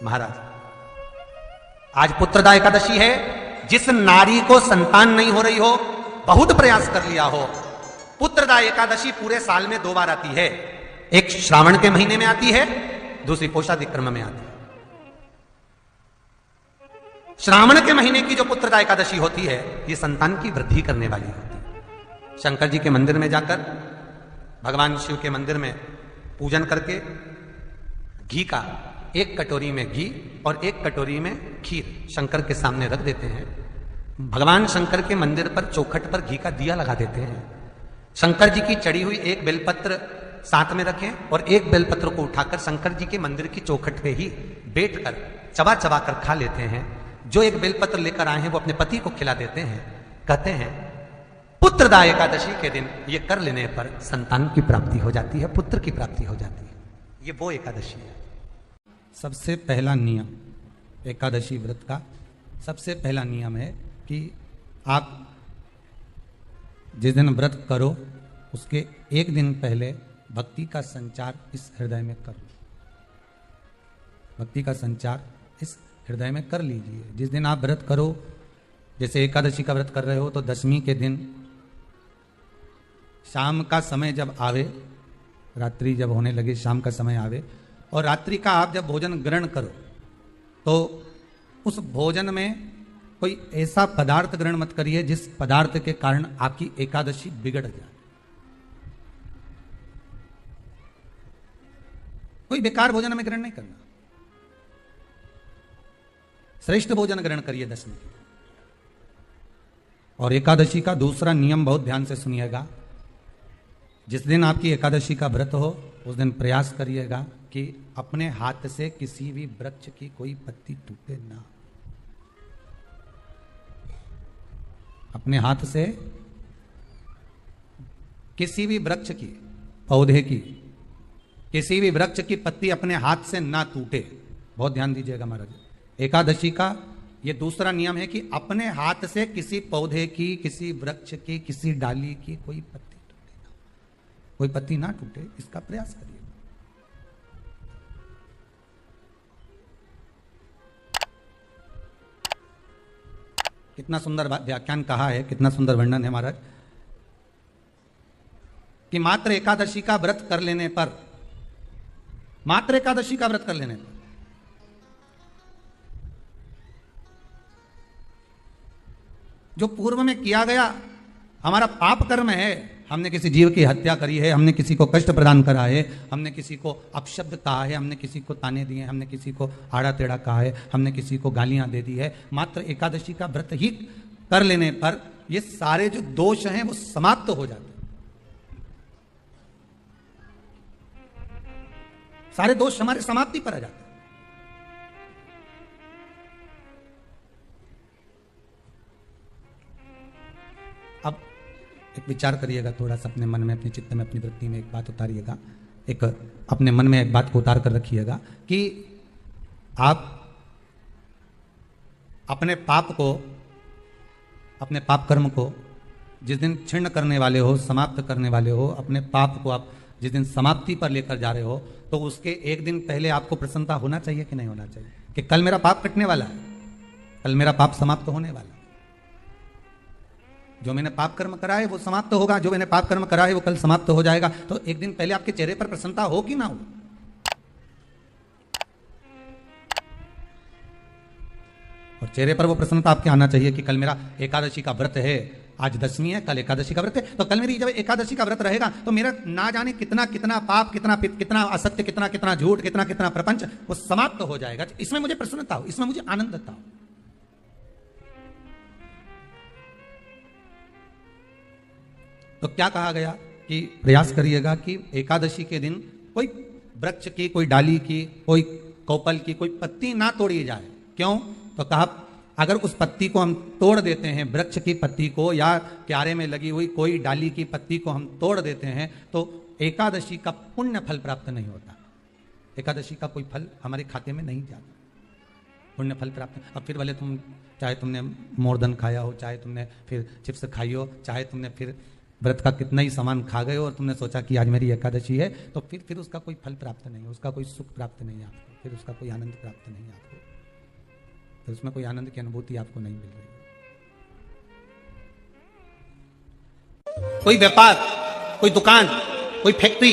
महाराज, आज पुत्रदा एकादशी है। जिस नारी को संतान नहीं हो रही हो, बहुत प्रयास कर लिया हो, पुत्रदा एकादशी पूरे साल में 2 बार आती है। एक श्रावण के महीने में आती है, दूसरी पोषादिक्रम में आती है। श्रावण के महीने की जो पुत्रदा एकादशी होती है, ये संतान की वृद्धि करने वाली होती है। शंकर जी के मंदिर में जाकर, भगवान शिव के मंदिर में पूजन करके, घी का 1 कटोरी में घी और 1 कटोरी में खीर शंकर के सामने रख देते हैं। भगवान शंकर के मंदिर पर चौखट पर घी का दिया लगा देते हैं। शंकर जी की चढ़ी हुई 1 बेलपत्र साथ में रखें और 1 बेलपत्र को उठाकर शंकर जी के मंदिर की चौखट पे ही बैठ कर चबा चबा कर खा लेते हैं। जो 1 बेलपत्र लेकर आए हैं वो अपने पति को खिला देते हैं। कहते हैं पुत्रदा एकादशी के दिन ये कर लेने पर संतान की प्राप्ति हो जाती है, पुत्र की प्राप्ति हो जाती है। ये वो एकादशी है। सबसे पहला नियम एकादशी व्रत का, सबसे पहला नियम है कि आप जिस दिन व्रत करो उसके 1 दिन पहले भक्ति का संचार इस हृदय में करो। भक्ति का संचार इस हृदय में कर लीजिए। जिस दिन आप व्रत करो, जैसे एकादशी का व्रत कर रहे हो तो 10वीं के दिन शाम का समय जब आवे, रात्रि जब होने लगे, शाम का समय आवे और रात्रि का आप जब भोजन ग्रहण करो तो उस भोजन में कोई ऐसा पदार्थ ग्रहण मत करिए जिस पदार्थ के कारण आपकी एकादशी बिगड़ जाए। कोई बेकार भोजन हमें ग्रहण नहीं करना। श्रेष्ठ भोजन ग्रहण करिए 10वीं के। और एकादशी का दूसरा नियम बहुत ध्यान से सुनिएगा। जिस दिन आपकी एकादशी का व्रत हो उस दिन प्रयास करिएगा कि अपने हाथ से किसी भी वृक्ष की कोई पत्ती टूटे ना। अपने हाथ से किसी भी वृक्ष की, पौधे की, किसी भी वृक्ष की पत्ती अपने हाथ से ना टूटे। बहुत ध्यान दीजिएगा महाराज। एकादशी का ये दूसरा नियम है कि अपने हाथ से किसी पौधे की, किसी वृक्ष की, किसी डाली की कोई पत्ती टूटे ना, कोई पत्ती ना टूटे, इसका प्रयास करिए। कितना सुंदर व्याख्यान कहा है, कितना सुंदर वर्णन है महाराज कि मात्र एकादशी का व्रत कर लेने पर, मात्र एकादशी का व्रत कर लेने पर जो पूर्व में किया गया हमारा पाप कर्म है, हमने किसी जीव की हत्या करी है, हमने किसी को कष्ट प्रदान करा है, हमने किसी को अपशब्द कहा है, हमने किसी को ताने दिए, हमने किसी को आड़ा टेढ़ा कहा है, हमने किसी को गालियां दे दी है, मात्र एकादशी का व्रत ही कर लेने पर ये सारे जो दोष हैं वो समाप्त हो जाते हैं। सारे दोष हमारे समाप्ति पर आ जाते हैं। अब एक विचार करिएगा थोड़ा सा अपने मन में, अपने चित्त में, अपनी वृत्ति में एक बात उतारिएगा। एक अपने मन में एक बात को उतार कर रखिएगा कि आप अपने पाप को, अपने पाप कर्म को जिस दिन क्षीण करने वाले हो, समाप्त करने वाले हो, अपने पाप को आप जिस दिन समाप्ति पर लेकर जा रहे हो तो उसके 1 दिन पहले आपको प्रसन्नता होना चाहिए कि नहीं होना चाहिए कि कल मेरा पाप कटने वाला है, कल मेरा पाप समाप्त होने वाला है। जो मैंने पाप कर्म करा है वो समाप्त होगा, जो मैंने पाप कर्म करा है वो कल समाप्त हो जाएगा। तो 1 दिन पहले आपके चेहरे पर प्रसन्नता हो कि ना हो? और चेहरे पर वो प्रसन्नता आपके आना चाहिए कि कल मेरा एकादशी का व्रत है, आज 10वीं है, कल एकादशी का व्रत है, तो कल मेरी जब एकादशी का व्रत रहेगा तो मेरा ना जाने कितना कितना पाप, कितना असत्य, कितना झूठ, कितना प्रपंच वो समाप्त हो जाएगा। इसमें मुझे प्रसन्नता हो, इसमें मुझे आनंदता हो। तो क्या कहा गया कि प्रयास करिएगा कि एकादशी के दिन कोई वृक्ष की, कोई डाली की, कोई कोपल की कोई पत्ती ना तोड़ी जाए। क्यों? तो कहा अगर उस पत्ती को हम तोड़ देते हैं, वृक्ष की पत्ती को या क्यारे में लगी हुई कोई डाली की पत्ती को हम तोड़ देते हैं तो एकादशी का पुण्य फल प्राप्त नहीं होता। एकादशी का कोई फल हमारे खाते में नहीं जाता, पुण्य फल प्राप्त। अब फिर भले तुम, चाहे तुमने मोरधन खाया हो, चाहे तुमने फिर चिप्स खाई हो, चाहे तुमने फिर व्रत का कितना ही सामान खा गए हो और तुमने सोचा कि आज मेरी एकादशी है, तो फिर उसका कोई फल प्राप्त नहीं है, उसका कोई सुख प्राप्त नहीं है आपको। फिर उसका कोई आनंद प्राप्त नहीं आपको, फिर उसमें कोई आनंद की अनुभूति आपको नहीं मिल रही। कोई व्यापार, कोई दुकान, कोई फैक्ट्री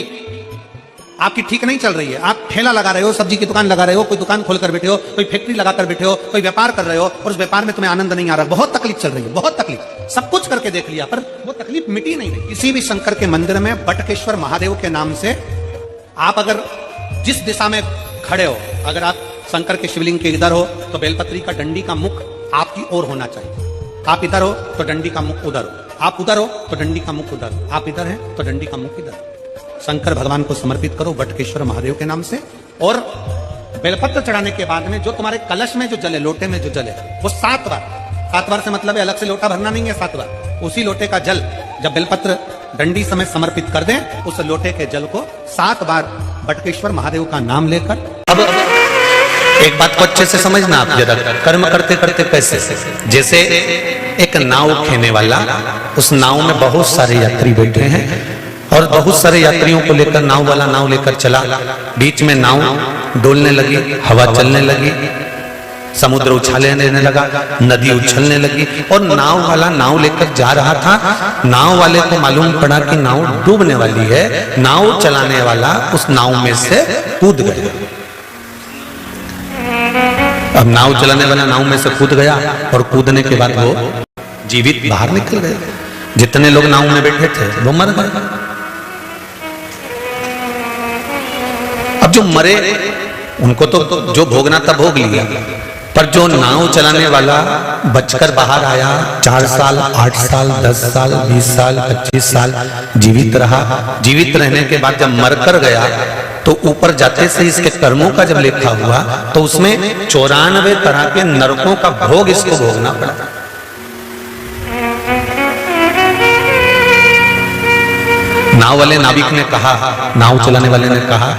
आपकी ठीक नहीं चल रही है, आप ठेला लगा रहे हो, सब्जी की दुकान लगा रहे हो, कोई दुकान खोलकर बैठे हो, कोई फैक्ट्री लगाकर बैठे हो, कोई व्यापार कर रहे हो और उस व्यापार में तुम्हें आनंद नहीं आ रहा, बहुत तकलीफ चल रही है, बहुत तकलीफ, सब कुछ करके देख लिया पर वो तकलीफ मिटी नहीं रही। किसी भी शंकर के मंदिर में बटकेश्वर महादेव के नाम से आप अगर जिस दिशा में खड़े हो, अगर आप शंकर के शिवलिंग के इधर हो तो बेलपत्री का डंडी का मुख आपकी ओर होना चाहिए, आप इधर हो तो डंडी का मुख उधर हो, आप उधर हो तो डंडी का मुख उधर, आप इधर हैं तो डंडी का मुख इधर। शंकर भगवान को समर्पित करो बटकेश्वर महादेव के नाम से, और बेलपत्र चढ़ाने के बाद में जो तुम्हारे कलश में जो जले, लोटे में जो जले, वो 7 बार से मतलब है अलग से लोटा भरना नहीं है, 7 बार उसी लोटे का जल जब बेलपत्र डंडी समय समर्पित कर दें, उस लोटे के जल को 7 बार बटकेश्वर महादेव का नाम लेकर। अब एक बात को अच्छे से समझना आप जरा, कर्म करते करते कैसे, जैसे एक नाव खेने वाला, उस नाव में बहुत सारे यात्री बैठे हैं और बहुत सारे यात्रियों को लेकर नाव वाला नाव लेकर चला, बीच में नाव डोलने लगी, हवा चलने लगी, समुद्र उछालने लगा, नदी उछलने लगी और नाव वाला नाव लेकर जा रहा था। नाव वाले को मालूम पड़ा कि नाव डूबने वाली है, नाव चलाने वाला उस नाव में से कूद गया। अब नाव चलाने वाला नाव में से कूद गया और कूदने के बाद वो जीवित बाहर निकल गए। जितने लोग नाव में बैठे थे वो मर गए। अब जो मरे उनको तो जो भोगना था भोग लिया, पर जो नाव चलाने वाला बचकर बाहर आया, 4 साल, 8 साल, 10 साल, 20 साल, 25 साल जीवित रहा। जीवित रहने के बाद जब मरकर गया तो ऊपर जाते से इसके कर्मों का जब लेखा हुआ तो उसमें 94 तरह के नरकों का भोग इसको भोगना पड़ा। नाव वाले नाविक ने कहा, नाव चलाने वाले ने कहा,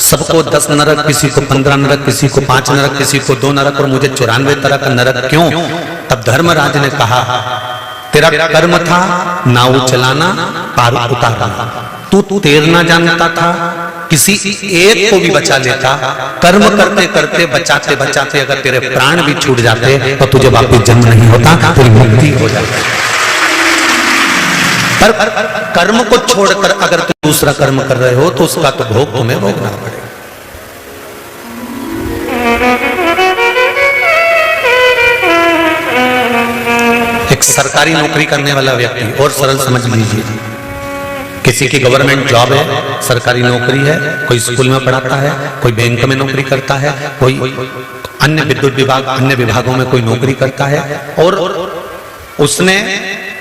सबको 10 नरक, किसी को 15 नरक, किसी को 5 नरक, किसी को 2 नरक और मुझे 94 तरह का नरक क्यों? तब धर्मराज ने कहा, तेरा कर्म था नाव चलाना, पार उतारना, तू तैरना जानता था, किसी एक को भी बचा लेता। कर्म करते करते बचाते बचाते अगर तेरे प्राण भी छूट जाते तो तुझे वापस जन्म नहीं होता, तेरी मुक्ति हो जाती। पर कर्म को छोड़कर अगर तुम दूसरा कर्म कर रहे हो तो उसका तो भोग तुम्हें भोगना पड़ेगा। एक सरकारी नौकरी करने वाला व्यक्ति, और सरल समझ लीजिए, किसी की गवर्नमेंट जॉब है, सरकारी नौकरी है, कोई स्कूल में पढ़ाता है, कोई बैंक में नौकरी करता है, कोई अन्य विद्युत विभाग, अन्य विभागों में कोई नौकरी करता है, और उसने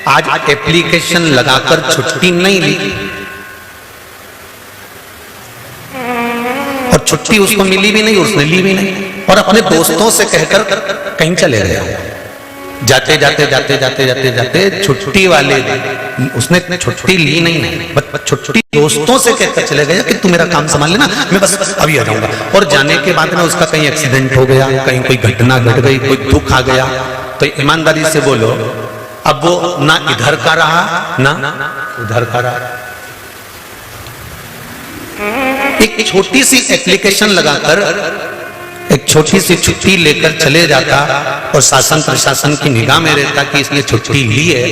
आज एप्लीकेशन लगाकर छुट्टी नहीं ली और छुट्टी उसको मिली भी नहीं, उसने ली भी नहीं, और अपने दोस्तों से कहकर कहीं चले गया। जाते जाते जाते जाते जाते जाते छुट्टी वाले उसने छुट्टी ली नहीं, छुट्टी दोस्तों से कहकर चले गया कि तू मेरा काम संभाल लेना, मैं बस अभी आ जाऊंगा। और जाने के बाद में उसका कहीं एक्सीडेंट हो गया, कहीं कोई घटना घट गई, कोई दुख आ गया, तो ईमानदारी से बोलो अब वो ना इधर का रहा ना उधर का रहा। एक छोटी सी एप्लीकेशन लगाकर एक छोटी सी छुट्टी लेकर चले जाता और शासन प्रशासन की निगाह में रहता कि इसने छुट्टी ली है,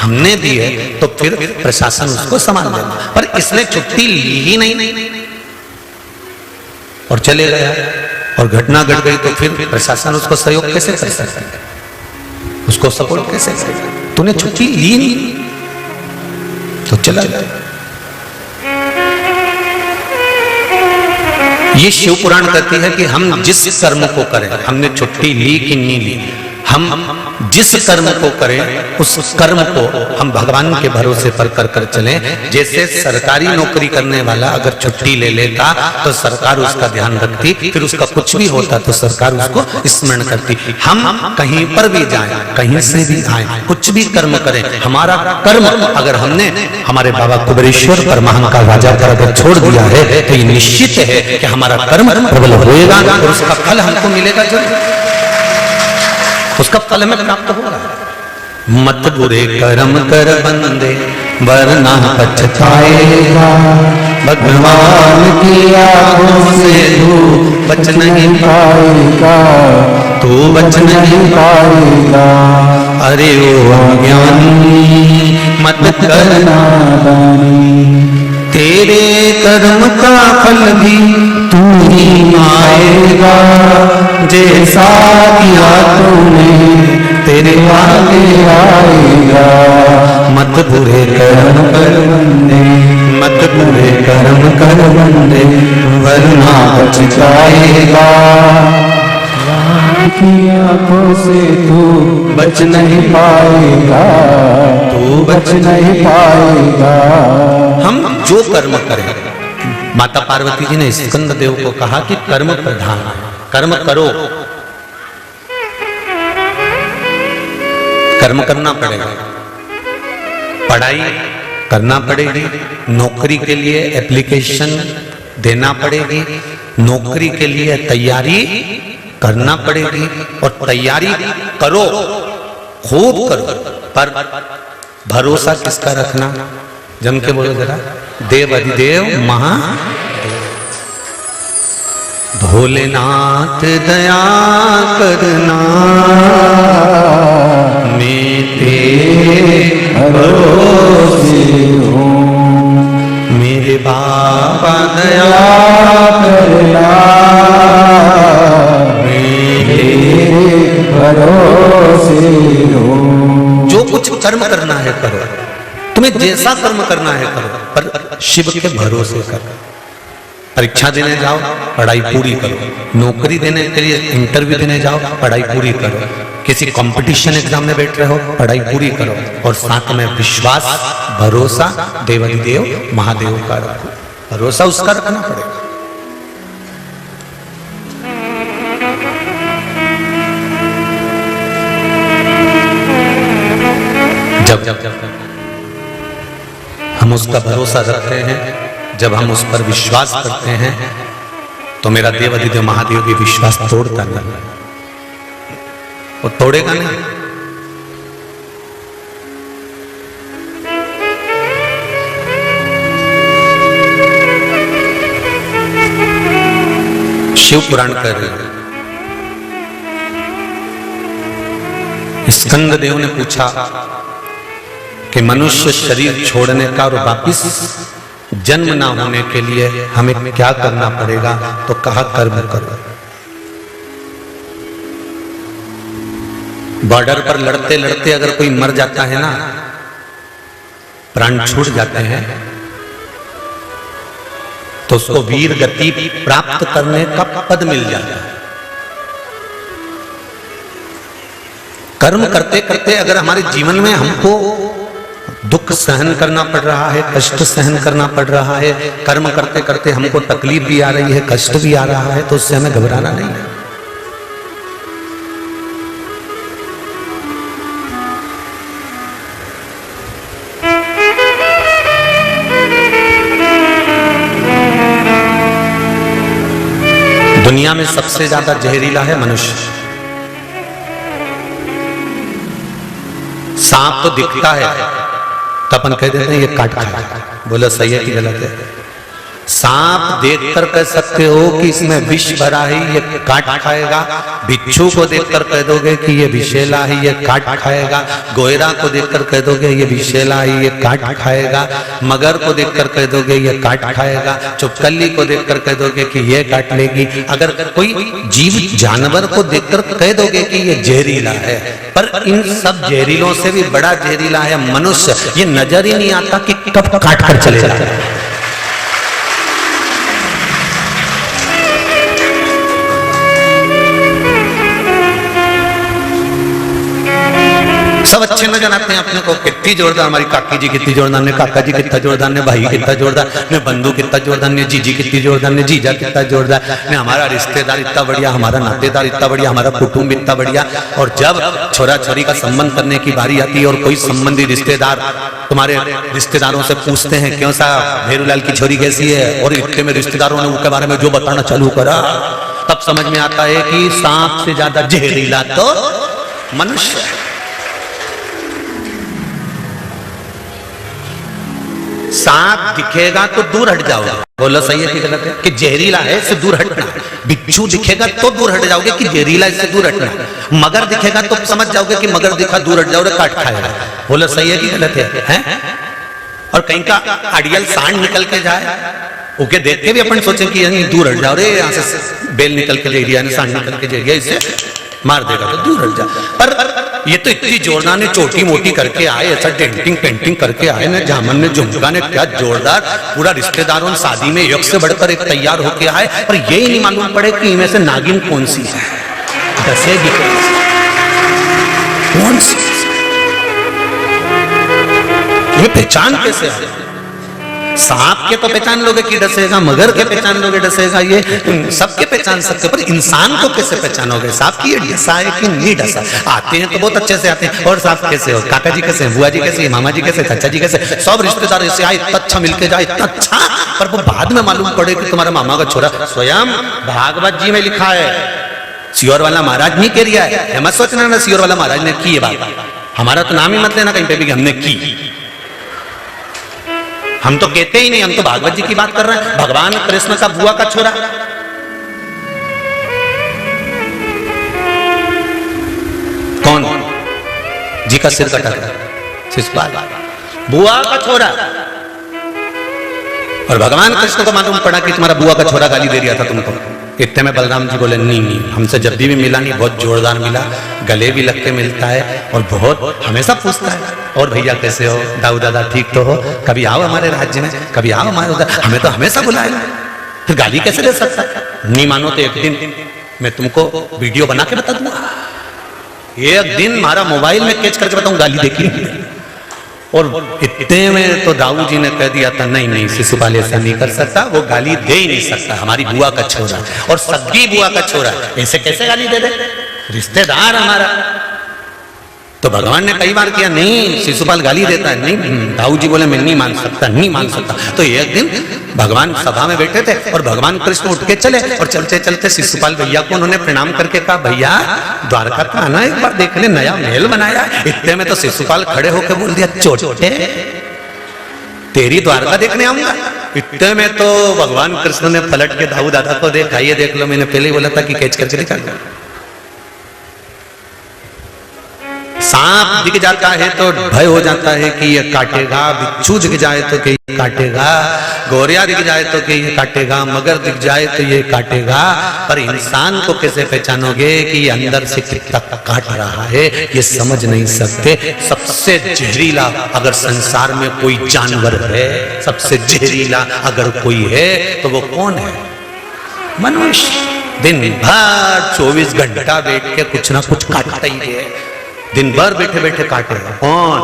हमने दी है, तो फिर प्रशासन उसको संभाल लेता। पर इसने छुट्टी ली ही नहीं और चले गया और घटना घट गई, तो फिर प्रशासन उसको सहयोग कैसे कर सकता है, उसको सपोर्ट कैसे करेगा? तूने छुट्टी ली नहीं तो चला गया। ये शिव पुराण कहती है कि हम जिस कर्म को करें, हमने छुट्टी ली कि नहीं ली, हम जिस कर्म को करें उस कर्म को हम भगवान के भरोसे पर कर कर चलें। जैसे सरकारी नौकरी करने वाला अगर छुट्टी ले लेता तो सरकार उसका ध्यान रखती, फिर उसका कुछ भी होता तो सरकार उसको स्मरण करती। हम कहीं पर भी जाएं, कहीं से भी आए, कुछ भी कर्म करें, हमारा कर्म अगर हमने हमारे बाबा कुबेरेश्वर परमहंस राजा पर अगर छोड़ दिया है तो ये निश्चित है कि हमारा कर्म प्रबल होएगा और उसका फल हमको मिलेगा जरूर, उसका फल हमें प्राप्त होगा। मत बुरे कर्म कर बंदे वरना पछताएगा। भगवान की आंखों से तू बच नहीं पाएगा, तू बच नहीं पाएगा। अरे ओ अज्ञानी मत करना दानी, तेरे कर्म का फल भी तू ही पाएगा। जैसा किया तूने तेरे आगे आएगा। मत बुरे कर्म कर बंदे, मत बुरे कर्म कर बंदे वरना बच जाएगा। की आंखों से तू बच नहीं पाएगा, तू बच नहीं पाएगा। हम जो कर्म करें, माता पार्वती जी ने स्कंद देव को कहा कि कर्म प्रधान, कर्म करो, कर्म करना पड़ेगा, पढ़ाई करना पड़ेगी, नौकरी के लिए एप्लीकेशन देना पड़ेगी, नौकरी के लिए तैयारी करना पड़ेगी। और तैयारी करो, खूब करो, पर भरोसा किसका रखना? जम के बोलो जरा, देव अधिदेव महादेव। भोलेनाथ दया करना, मैं तेरे भरोसे हूँ। मेरे बाबा दया करना, मैं तेरे भरोसे हूँ। जो कुछ कर्म करना है करो, तुम्हें जैसा कर्म करना है करो, पर शिव के भरोसे करो। परीक्षा देने जाओ, पढ़ाई पूरी करो। नौकरी देने के लिए इंटरव्यू देने जाओ, पढ़ाई पूरी करो। किसी कंपटीशन एग्जाम में बैठ रहे हो, पढ़ाई पूरी करो। और साथ में विश्वास, भरोसा देवाधिदेव महादेव का रखो। भरोसा उसका रखना पड़ेगा। जब हम उसका भरोसा रखते हैं, जब हम उस पर विश्वास करते हैं, तो मेरा देवाधिदेव महादेव भी विश्वास तोड़ता नहीं, वो तोड़ेगा नहीं। शिव पुराण कर रहे हैं, स्कंद देव ने पूछा कि मनुष्य शरीर छोड़ने का और वापिस जन्म ना होने के लिए हमें क्या करना पड़ेगा? तो कहा कर्म करो। बॉर्डर पर लड़ते लड़ते अगर कोई मर जाता है ना, प्राण छूट जाते हैं, तो उसको वीर गति प्राप्त करने का पद मिल जाता है। कर्म करते करते अगर हमारे जीवन में हमको दुख सहन करना पड़ रहा है, कष्ट सहन करना पड़ रहा है, कर्म करते करते हमको तकलीफ भी आ रही है, कष्ट भी आ रहा है, तो उससे हमें घबराना नहीं है। दुनिया में सबसे ज्यादा जहरीला है मनुष्य। सांप तो दिखता है तो अपन कह देते हैं ये काट खाएगा। बोलो सही है कि गलत है? सांप देखकर कह सकते हो कि इसमें विष भरा है, ये काट खाएगा। बिच्छू को देखकर कह दोगे कि ये विषैला है, ये काट खाएगा। गोयरा को देखकर कह दोगे ये विषैला है, ये काट खाएगा। मगर को देखकर कह दोगे ये काट खाएगा। चुपकली को देखकर कह दोगे कि ये काट लेगी। अगर कोई जीव जानवर को देखकर कह दोगे कि ये जहरीला है, पर इन सब जहरीलों से भी बड़ा जहरीला है मनुष्य। ये नजर ही नहीं आता कि कब काट कर चले जाता है। सब अच्छे नजर आते हैं अपने को, कितनी जोरदार हमारी काकी जी, कितनी जोरदार ने काका जी, कितना जोरदार ने भाई, कितना जोरदार ने बंधु, कितना जोरदार ने जीजी, कितनी जोरदार ने जीजा, कितना जोरदार ने हमारा रिश्तेदार इतना बढ़िया, हमारा नातेदार इतना बढ़िया, हमारा कुटुंब इतना बढ़िया। और जब छोरा छोरी का संबंध करने की बारी आती है और कोई संबंधी रिश्तेदार तुम्हारे रिश्तेदारों से पूछते हैं क्यों साहब भेरूलाल की छोरी कैसी है, और इतने में रिश्तेदारों ने उनके बारे में जो बताना चालू करा, तब समझ में आता है कि सांप से ज्यादा जहरीला तो मनुष्य है। सांप दिखेगा तो दूर हट जाओगे, बोलो सही है कि गलत है? कि जहरीला है इससे दूर हटना। बिच्छू दिखेगा तो दूर हट जाओगे कि जहरीला इससे दूर हटना। मगर दिखेगा तो समझ जाओगे कि मगर दिखा दूर हट जाओगे, काट खाएगा। बोलो सही है कि गलत है? और कहीं का अड़ियल सांड निकल के जाए, ओके देख के भी अपन सोचे कि यानी दूर हट जाओ रे, यहाँ से बेल निकल के ले लिया, सांड निकल के ले लिया, इससे मार देगा तो दूर हट जा। पर ये तो इतनी जोरदार ने छोटी मोटी करके आए, ऐसा डेंटिंग पेंटिंग करके आए ना, जामन ने झुमका ने क्या जोरदार, पूरा रिश्तेदारों शादी में एक से बढ़कर एक तैयार होके आए, और ये ही नहीं मालूम पड़े कि इनमें से नागिन कौन सी है, डसेगी कौन सी, ये पहचान कैसे है? सांप के तो पहचान लोगे कि डसेगा, मगर के पहचान लोगे डसेगा, ये सबके पहचान सकते, पर इंसान को कैसे पहचानोगे? सांप की ये डसा है कि नहीं डसा? आते हैं तो बहुत अच्छे से आते हैं, और सांप कैसे हो, काका जी कैसे, बुआ जी कैसे, मामा जी कैसे, चाचा जी कैसे, सब रिश्तेदार ऐसे आए, इतना अच्छा मिलके जाए, इतना अच्छा, पर वो बाद में मालूम पड़े कि तुम्हारा मामा का छोरा। स्वयं भागवत जी में लिखा है, सियोर वाला महाराज नहीं कह रिया है, मत सोचना ना सियोर वाला महाराज ने की ये बात, हमारा तो नाम ही मत लेना कहीं पे भी कि हमने की, हम तो कहते ही नहीं, हम तो भागवत जी की बात कर रहे हैं। भगवान कृष्ण का बुआ का छोरा, कौन जी का सिर कटा था, शिशुपाल, बुआ का छोरा। और भगवान कृष्ण को मालूम पड़ा कि तुम्हारा बुआ का छोरा गाली दे रहा था तुमको। इतने में बलराम जी बोले नहीं, हमसे जब भी मिला नहीं, बहुत जोरदार मिला, गले भी लग के मिलता है, और बहुत हमेशा पूछता है, और भैया कैसे हो, दाऊ दादा ठीक तो हो, कभी आओ हमारे राज्य में, कभी आओ हमारे उधर, हमें तो हमेशा बुलाएगा, फिर गाली कैसे दे सकता? नहीं मानो तो एक दिन मैं तुमको वीडियो बना के बता दूंगा, एक दिन हमारा मोबाइल में कैच करके बताऊं, गाली देखी। और इतने में तो दाऊ जी ने कह दिया था नहीं शिशुपाल ऐसा नहीं कर सकता, वो गाली दे ही नहीं सकता, हमारी बुआ का छोरा और सगी बुआ का छोरा, ऐसे कैसे गाली दे दे, रिश्तेदार हमारा। तो भगवान ने कई बार किया, नहीं शिशुपाल गाली देता है, नहीं, दाऊ जी बोले मैं नहीं मान सकता। तो एक दिन भगवान सभा में बैठे थे और भगवान कृष्ण उठ के चले, और चलते चलते शिशुपाल भैया को उन्होंने प्रणाम करके कहा, भैया द्वारका का आना एक बार देखने, नया महल बनाया। इतने में तो शिशुपाल खड़े होकर बोल दिया, छोटे तेरी द्वारका देखने आऊंगा। इतने में तो भगवान कृष्ण ने पलट के दाऊ दादा को देखा, ये देख लो, मैंने पहले ही बोला था कि कैच करके दिखा। सांप दिख जाता है तो भय हो जाता है कि ये काटेगा, बिच्छू दिख जाए तो कि ये काटेगा, गोरिया दिख जाए तो कि ये काटेगा, मगर दिख जाए तो ये काटेगा। पर इंसान को कैसे पहचानोगे कि ये अंदर से कितना काट रहा है, ये समझ नहीं सकते। सबसे जहरीला अगर संसार में कोई जानवर है, सबसे जहरीला अगर कोई है तो वो कौन है? मनुष्य। दिन भर 24 घंटा बैठ के कुछ ना कुछ काटता ही है, दिन भर बैठे बैठे काटेगा। कौन?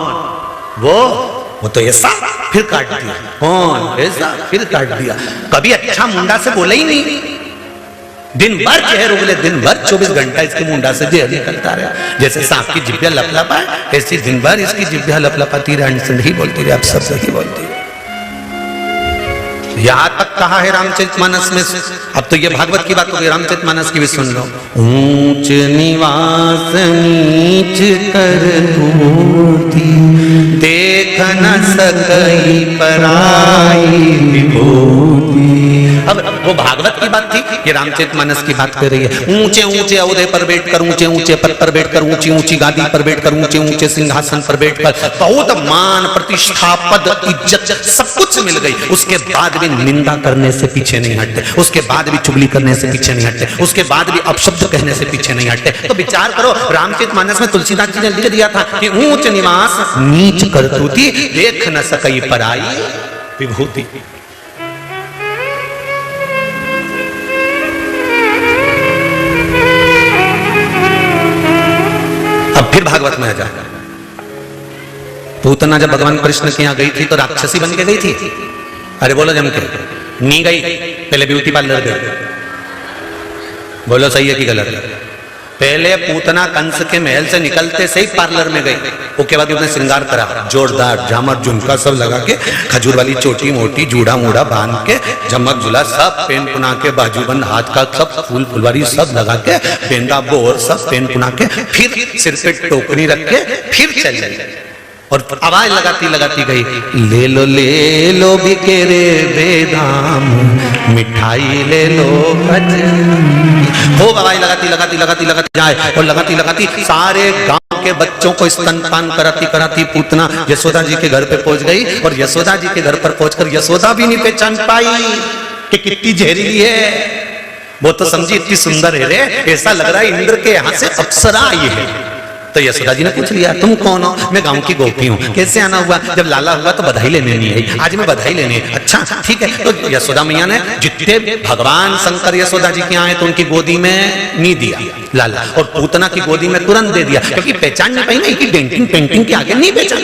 वो तो ऐसा, फिर काट दिया, कौन ऐसा, फिर काट दिया। कभी अच्छा मुंडा से बोला ही नहीं, दिन भर जहर उगले, दिन भर 24 घंटा इसके मुंडा से जहर निकलता रहा। जैसे सांप की जिब्बिया लपलपा, ऐसी दिन भर इसकी जिब्बिया लपलपाती रही, ही बोलती रही, आप सब सही बोलती रही। यहां तक कहा है रामचरितमानस में। अब तो ये भागवत की बात होगी, रामचरितमानस की भी सुन लो। ऊंच निवास नीच कर मूर्ति, देख न सकई पराई विभूति। अब वो भागवत की बात थी, ये रामचरितमानस की बात कर रही है। ऊंचे ऊंचे औहदे पर बैठकर, ऊंचे ऊंचे पद पर बैठकर, ऊंची ऊंची गादी पर बैठकर, ऊंचे ऊंचे सिंहासन पर बैठकर बहुत मान प्रतिष्ठा पद इज्जत सब कुछ मिल गई, उसके बाद भी निंदा करने से पीछे नहीं हटते, उसके बाद भी चुगली करने से पीछे नहीं हटते, उसके बाद भी अपशब्द कहने से पीछे नहीं हटते। तो विचार करो, रामचरितमानस में तुलसीदास जी ने लिख दिया था कि ऊंच निवास नीच करतूति, देख न सकई पराई विभूति। अब फिर भागवत में आ जाए। पूतना जब भगवान कृष्ण के यहां गई थी तो राक्षसी बन के गई थी। अरे बोलो जम के, नहीं गई, पहले ब्यूटी पार्लर गई। बोलो सही है कि गलत? पहले पूतना कंस के महल से निकलते से ही पार्लर में गई, उसके बाद उसने श्रृंगार करा, जोरदार झामर झुमका सब लगा के, खजूर वाली छोटी मोटी जूड़ा मूड़ा बांध के, झमक झुला सब पेन पुना के, बाजूबंद हाथ का सब फूल फुलवारी सब लगा के, पेंदा बोर सब पेन पुना के, फिर सिर पे टोकरी रख के फिर चल गई। और आवाज लगाती लगाती गई, ले लो बिके रे बेदाम, मिठाई ले लो खूब आवाज लगाती लगाती लगाती लगाती जाए और लगाती लगाती सारे गांव के बच्चों को स्तनपान कराती कराती पूतना यशोदा जी के घर पे पहुंच गई। और यशोदा जी के घर पर पहुंचकर यशोदा भी नहीं पहचान पाई कि कितनी जहरीली है। वो तो समझी इतनी सुंदर है रे, ऐसा लग रहा है इंद्र के यहाँ से अप्सरा आई है। तो यशोदा जी ने पूछ लिया, तुम कौन हो? मैं गांव की गोपी हूँ। कैसे आना हुआ? जब लाला हुआ तो बधाई लेने नहीं आई, आज मैं बधाई लेने। अच्छा ठीक है। तो यशोदा मैया ने जितने भगवान शंकर यशोदा जी के आए तो उनकी गोदी में नहीं दिया लाला, और पूतना की गोदी में तुरंत दे दिया, क्योंकि पहचान नहीं पाई ना कि डेंटिंग पेंटिंग के आगे नहीं पहचान।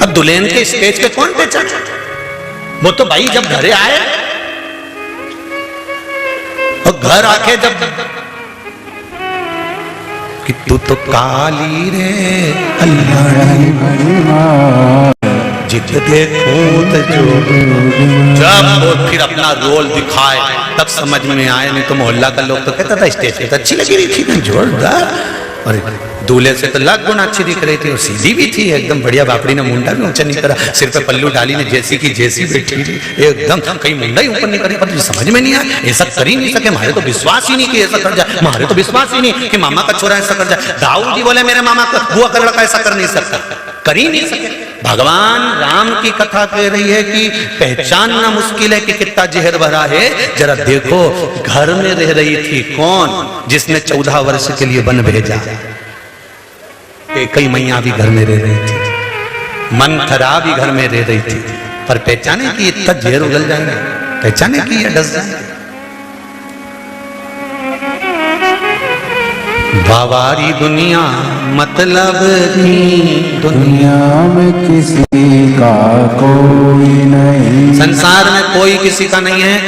अब दुल्हन के स्टेज पे कौन पहचान? वो तो भाई जब घरे आए और घर आके जब कि तू तो काली रे अल्लाह जित देखो जो, जब वो फिर अपना रोल दिखाए तब समझ में आए। नहीं तो मोहल्ला का लोग तो कहता था स्टेज पे तो अच्छी लगी रही थी, जोरदार, और दूल्हे से तो लाख गुना अच्छी दिख रही थी, और सीधी भी थी एकदम बढ़िया। बापड़ी ने मुंडा भी ऊंचा नहीं करा, सिर पे पल्लू डाली ने जैसी की जैसी बैठी थी एकदम, कहीं मुंडा ही ऊपर नहीं करे। पर समझ में नहीं आया, ऐसा कर ही नहीं सके, हमारे तो विश्वास ही नहीं कि ऐसा कर जाए, हमारे तो विश्वास ही नहीं कि मामा का छोरा ऐसा कर जाए। दाऊद जी बोले मेरे मामा का बुआ का लड़का ऐसा कर नहीं सकता, कर ही नहीं सके। भगवान राम की कथा कह रही है कि पहचानना मुश्किल है कि कितना जहर भरा है। जरा देखो, घर में रह रही थी कौन? जिसने 14 वर्ष के लिए वन भेजा। कई मैया भी घर में रह रही थी, मंथरा भी घर में रह रही थी, पर पहचाने कि इतना जहर उगल जाएंगे, पहचाने कि ये डस जाएंगे। बावारी दुनिया मतलब की दुनिया में किसी का कोई नहीं, संसार में कोई किसी का नहीं है।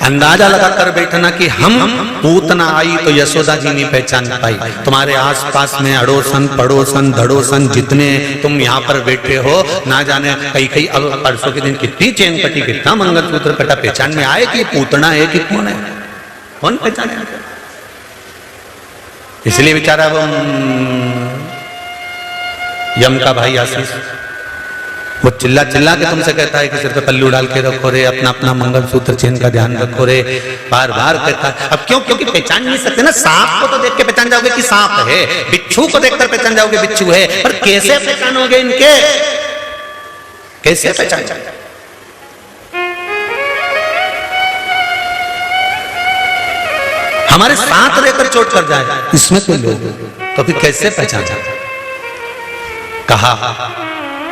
अंदाजा लगाकर बैठना कि हम पूतना आई तो यशोदा जी नहीं पहचान पाई। तुम्हारे आसपास में अड़ोसन पड़ोसन धड़ोसन जितने तुम यहाँ पर बैठे हो, ना जाने कई अब परसों के दिन कितनी चेन कटी, कितना मंगलसूत्र कटा, पहचान में आए कि पूतना है कि कौन है? कौन पहचाने? इसलिए बेचारा वो यम का भाई आशीष वो चिल्ला चिल्ला के तुमसे कहता है कि सिर पे पल्लू डाल के रखो रे, अपना अपना मंगलसूत्र चेन का ध्यान रखो रे, बार बार कहता है। अब क्यों? क्योंकि पहचान नहीं सकते ना। सांप को तो देख के पहचान जाओगे कि सांप है, बिच्छू को देखकर पहचान जाओगे बिच्छू है, पर कैसे पहचानोगे इनके? कैसे पहचान जाओगे? हमारे साथ रहकर चोट कर जाए इसमें कोई लोग, तो फिर कैसे पहचान जाए? कहा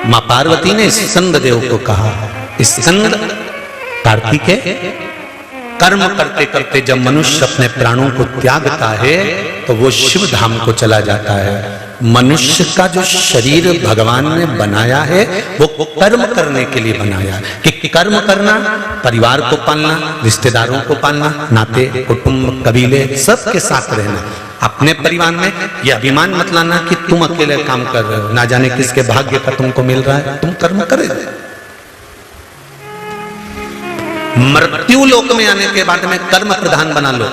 मां पार्वती ने स्कंद देव को कहा, स्कंद कार्तिकेय, कर्म करते करते जब मनुष्य अपने प्राणों को त्यागता है तो वो शिव धाम को चला जाता है। मनुष्य का जो शरीर भगवान ने बनाया है वो कर्म करने के लिए बनाया है कि कर्म करना, परिवार को पालना, रिश्तेदारों को पालना, नाते कुटुंब कबीले सबके साथ रहना। अपने परिवार में यह अभिमान मत लाना कि तुम अकेले काम कर रहे हो, ना जाने किसके भाग्य का तुमको मिल रहा है, तुम कर्म करे। मृत्यु लोक में आने के बाद में कर्म प्रधान बना लो,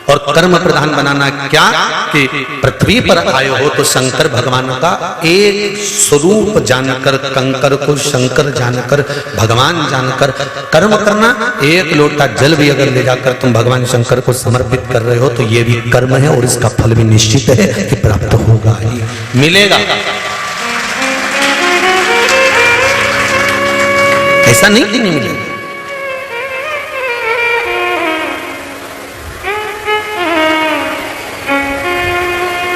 और कर्म प्रधान बनाना क्या कि पृथ्वी पर आए हो तो शंकर भगवान का एक स्वरूप जानकर, कंकर को शंकर जानकर, भगवान जानकर कर्म करना। एक लोटा जल भी अगर ले जाकर तुम भगवान शंकर को समर्पित कर रहे हो तो ये भी कर्म है, और इसका फल भी निश्चित है कि प्राप्त होगा ही, मिलेगा। ऐसा नहीं कि नहीं मिलेगा।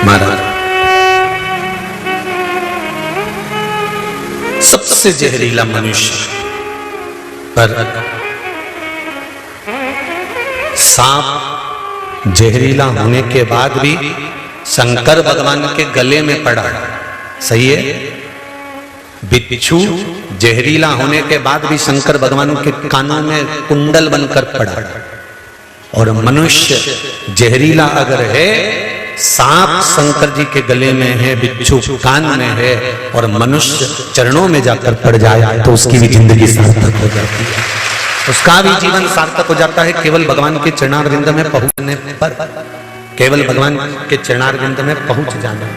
महाराज सबसे जहरीला मनुष्य पर सांप जहरीला होने के बाद भी शंकर भगवान के गले में पड़ा, सही है। बिच्छू जहरीला होने के बाद भी शंकर भगवान के कानों में कुंडल बनकर पड़ा, और मनुष्य जहरीला अगर है, सांप शंकर जी के गले में है, बिच्छू कान में है, और मनुष्य चरणों में जाकर पड़ जाए तो उसकी भी जिंदगी सार्थक हो जाती है, उसका भी जीवन सार्थक हो जाता है केवल भगवान के चरणारविंद में पहुंचने पर। केवल भगवान के चरणारविंद में पहुंच जाना।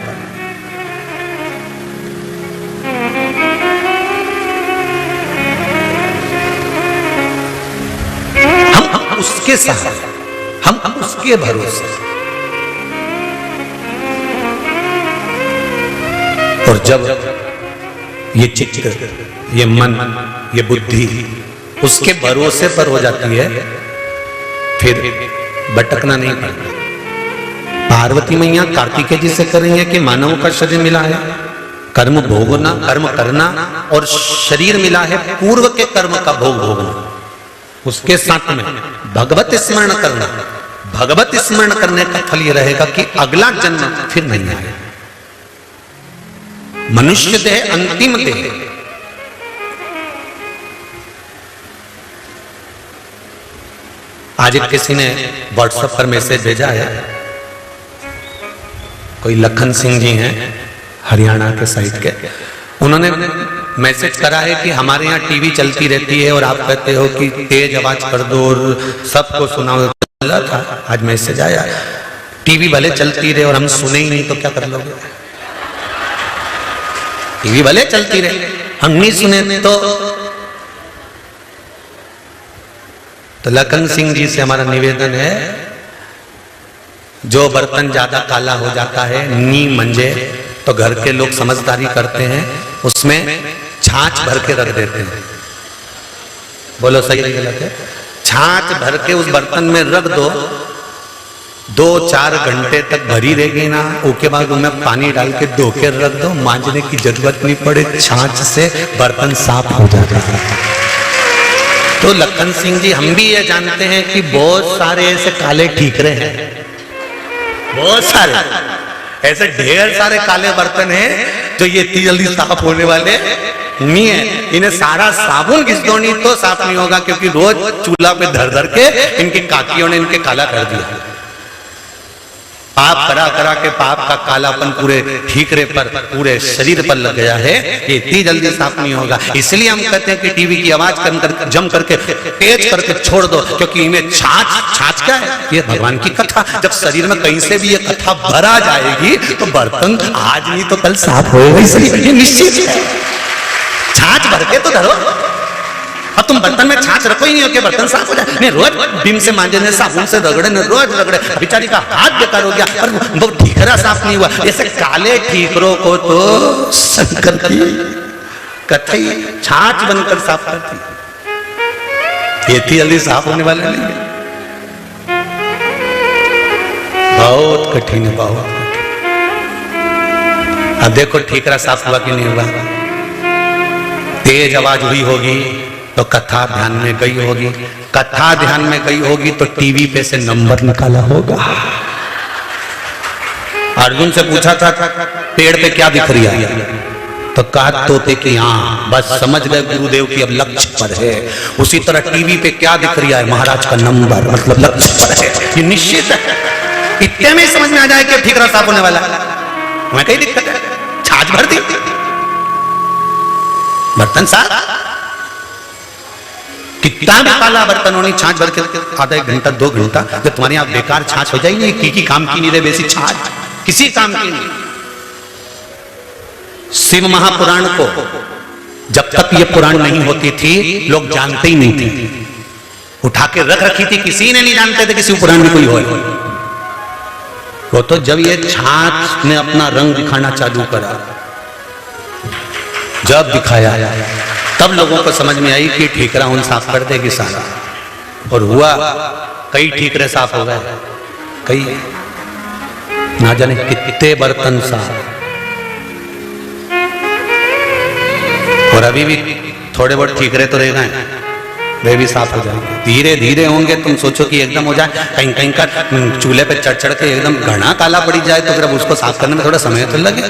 हम उसके साथ, हम उसके भरोसे। और जब ये चित्त, ये मन, ये बुद्धि उसके भरोसे पर हो जाती है, फिर भटकना नहीं पड़ता। पार्वती मैया कार्तिकेय जी से कर रही है कि मानव का शरीर मिला है कर्म भोगना, कर्म करना, और शरीर मिला है पूर्व के कर्म का भोग भोगना। उसके साथ में भगवत स्मरण करना। भगवत स्मरण करने का फल यह रहेगा कि अगला जन्म फिर नहीं आए। मनुष्य देह अंतिम देह। आज किसी ने व्हाट्सएप पर मैसेज भेजा है, कोई लखन सिंह जी हैं हरियाणा के साइड के, उन्होंने मैसेज करा है कि हमारे यहाँ टीवी चलती रहती है और आप कहते हो कि तेज आवाज कर दो और सबको सुनाओ। था आज मैसेज आया, टीवी भले चलती रहे और हम सुने ही नहीं तो क्या कर लोगे? टीवी भले चलती रहे हम नहीं सुने तो लखन सिंह जी से हमारा निवेदन है, जो बर्तन ज्यादा काला हो जाता है नी मंजे तो घर के लोग समझदारी करते हैं, उसमें छाछ भर के रख देते हैं। बोलो सही है गलत है? छाछ भर के उस बर्तन में रख दो, 2-4 घंटे तक भरी रहेगी ना, उसके बाद उनमें पानी डाल के धो के रख दो, मांजने की जरूरत नहीं पड़े, छाछ से बर्तन साफ हो जाता है। तो लखन सिंह जी, हम भी ये जानते हैं कि बहुत सारे ऐसे काले ठीकरे हैं, बहुत सारे ऐसे ढेर सारे काले बर्तन हैं जो ये इतनी जल्दी साफ होने वाले नहीं है। इन्हें सारा साबुन घिस दो नहीं तो साफ नहीं होगा, क्योंकि रोज चूल्हा पे धर धर के इनकी काकियों ने इनके काला कर दिया। पाप करा करा के पाप का कालापन पूरे ठीकरे पर, पूरे शरीर पर लग गया है, ये इतनी जल्दी साफ नहीं होगा। इसलिए हम कहते हैं कि टीवी की आवाज कम कर, जम करके तेज करके छोड़ दो, क्योंकि इनमें छाछ क्या है? ये भगवान की कथा। जब शरीर में कहीं से भी ये कथा भरा जाएगी तो बर्तन आज नहीं तो कल साफ होगा, इसलिए ये निश्चित है। छाछ भर के तो धरो, अब तुम बर्तन में छाछ रखो ही नहीं हो कि बर्तन साफ हो जाए। नहीं, रोज बिम से मांजने, साबुन से रगड़े, रोज रगड़े, बेचारी का हाथ बेकार हो गया और वो ठीकरा साफ नहीं हुआ। ऐसे काले ठीकरों को तो शंकर की कथई छाछ बनकर साफ करती, ये इतनी जल्दी साफ होने वाले नहीं है। बहुत कठिन है, बहुत कठिन। अब देखो ठीकरा साफ हुआ कि नहीं हुआ? तेज आवाज हुई होगी तो कथा ध्यान में गई होगी, कथा ध्यान में गई होगी तो टीवी पे से नंबर निकाला होगा। अर्जुन से पूछा था पेड़ पे क्या दिख रही है, तो कहा तोते की हाँ, बस समझ गए गुरुदेव की अब लक्ष्य पर है। उसी तरह टीवी पे क्या दिख रही है? महाराज का नंबर, मतलब लक्ष्य पर है, ये निश्चित है। इतने में समझ में आ जाए कि ठीकरा साफ होने वाला है, मैं कहीं दिक्कत है? छाछ भर दी, बर्तन साफ, कितना भी काला बर्तन होनी, छाछ भर के आधा 1 घंटा 2 घंटा, जब तुम्हारे यहाँ बेकार छाछ हो जाएगी, की काम की नहीं रहे वैसी छाछ किसी काम की नहीं। शिव महापुराण को जब तक ये पुराण नहीं होती थी लोग जानते ही नहीं थे, उठा के रख रखी थी, किसी ने नहीं जानते थे कि शिव पुराण में कोई हो। वो तो जब ये छाछ ने अपना रंग दिखाना चालू करा, जब दिखाया तब लोगों को समझ में आई कि ठीकरा उन साफ कर देगी सारा। और हुआ, कई ठीकरे साफ हो गए, कई ना जाने कितने बर्तन साफ। और अभी भी थोड़े बहुत ठीकरे तो रह गए, वे भी साफ हो जाएंगे, धीरे धीरे होंगे। तुम सोचो कि एकदम हो जाए, कहीं कहीं का चूल्हे पे चढ़ चढ़ के एकदम घना काला पड़ी जाए तो फिर उसको साफ करने में थोड़ा समय तो लगे।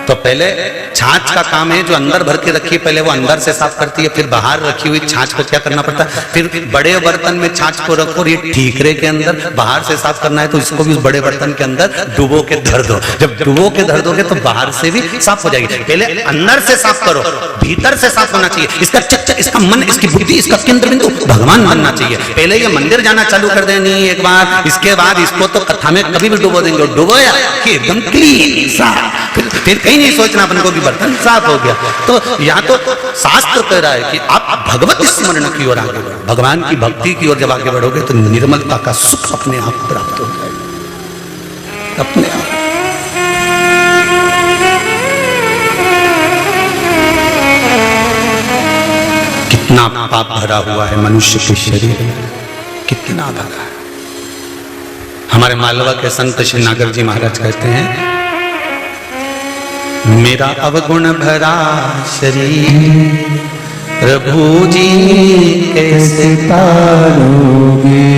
तो पहले छाछ का काम है जो अंदर भर के रखी है, पहले वो अंदर से साफ करती है, फिर बाहर रखी हुई छाछ को क्या करना पड़ता है, फिर बड़े बर्तन में छाछ को रखो, ये ठीकरे के अंदर बाहर से साफ करना है तो इसको भी उस बड़े बर्तन के अंदर डुबो के धर दो। जब डुबो के धर दोगे तो बाहर से भी साफ हो जाएगी। पहले अंदर से साफ करो, भीतर से साफ होना चाहिए। इसका चक्कर, इसका मन, इसकी बुद्धि, इसका केंद्र बिंदु भगवान बनना चाहिए। पहले ये मंदिर जाना चालू कर देनी एक बार, इसके बाद इसको तो कथा में कभी भी डुबो देंगे, डुबोया कि एकदम क्लीन साफ, फिर कहीं नहीं सोचना अपन को कि बर्तन साफ हो गया। तो यहाँ तो शास्त्र कह रहा है कि आप भगवत स्मरण की ओर आगे बढ़ो, भगवान की भक्ति की ओर जब आगे बढ़ोगे तो निर्मलता का सुख अपने आप प्राप्त हो जाएगा, अपने आप। कितना पाप भरा हुआ है मनुष्य के शरीर में, कितना भरा है। हमारे मालवा के संत श्री नागर जी महाराज कहते हैं, मेरा अवगुण भरा शरीर प्रभु जी कैसे तारोगे,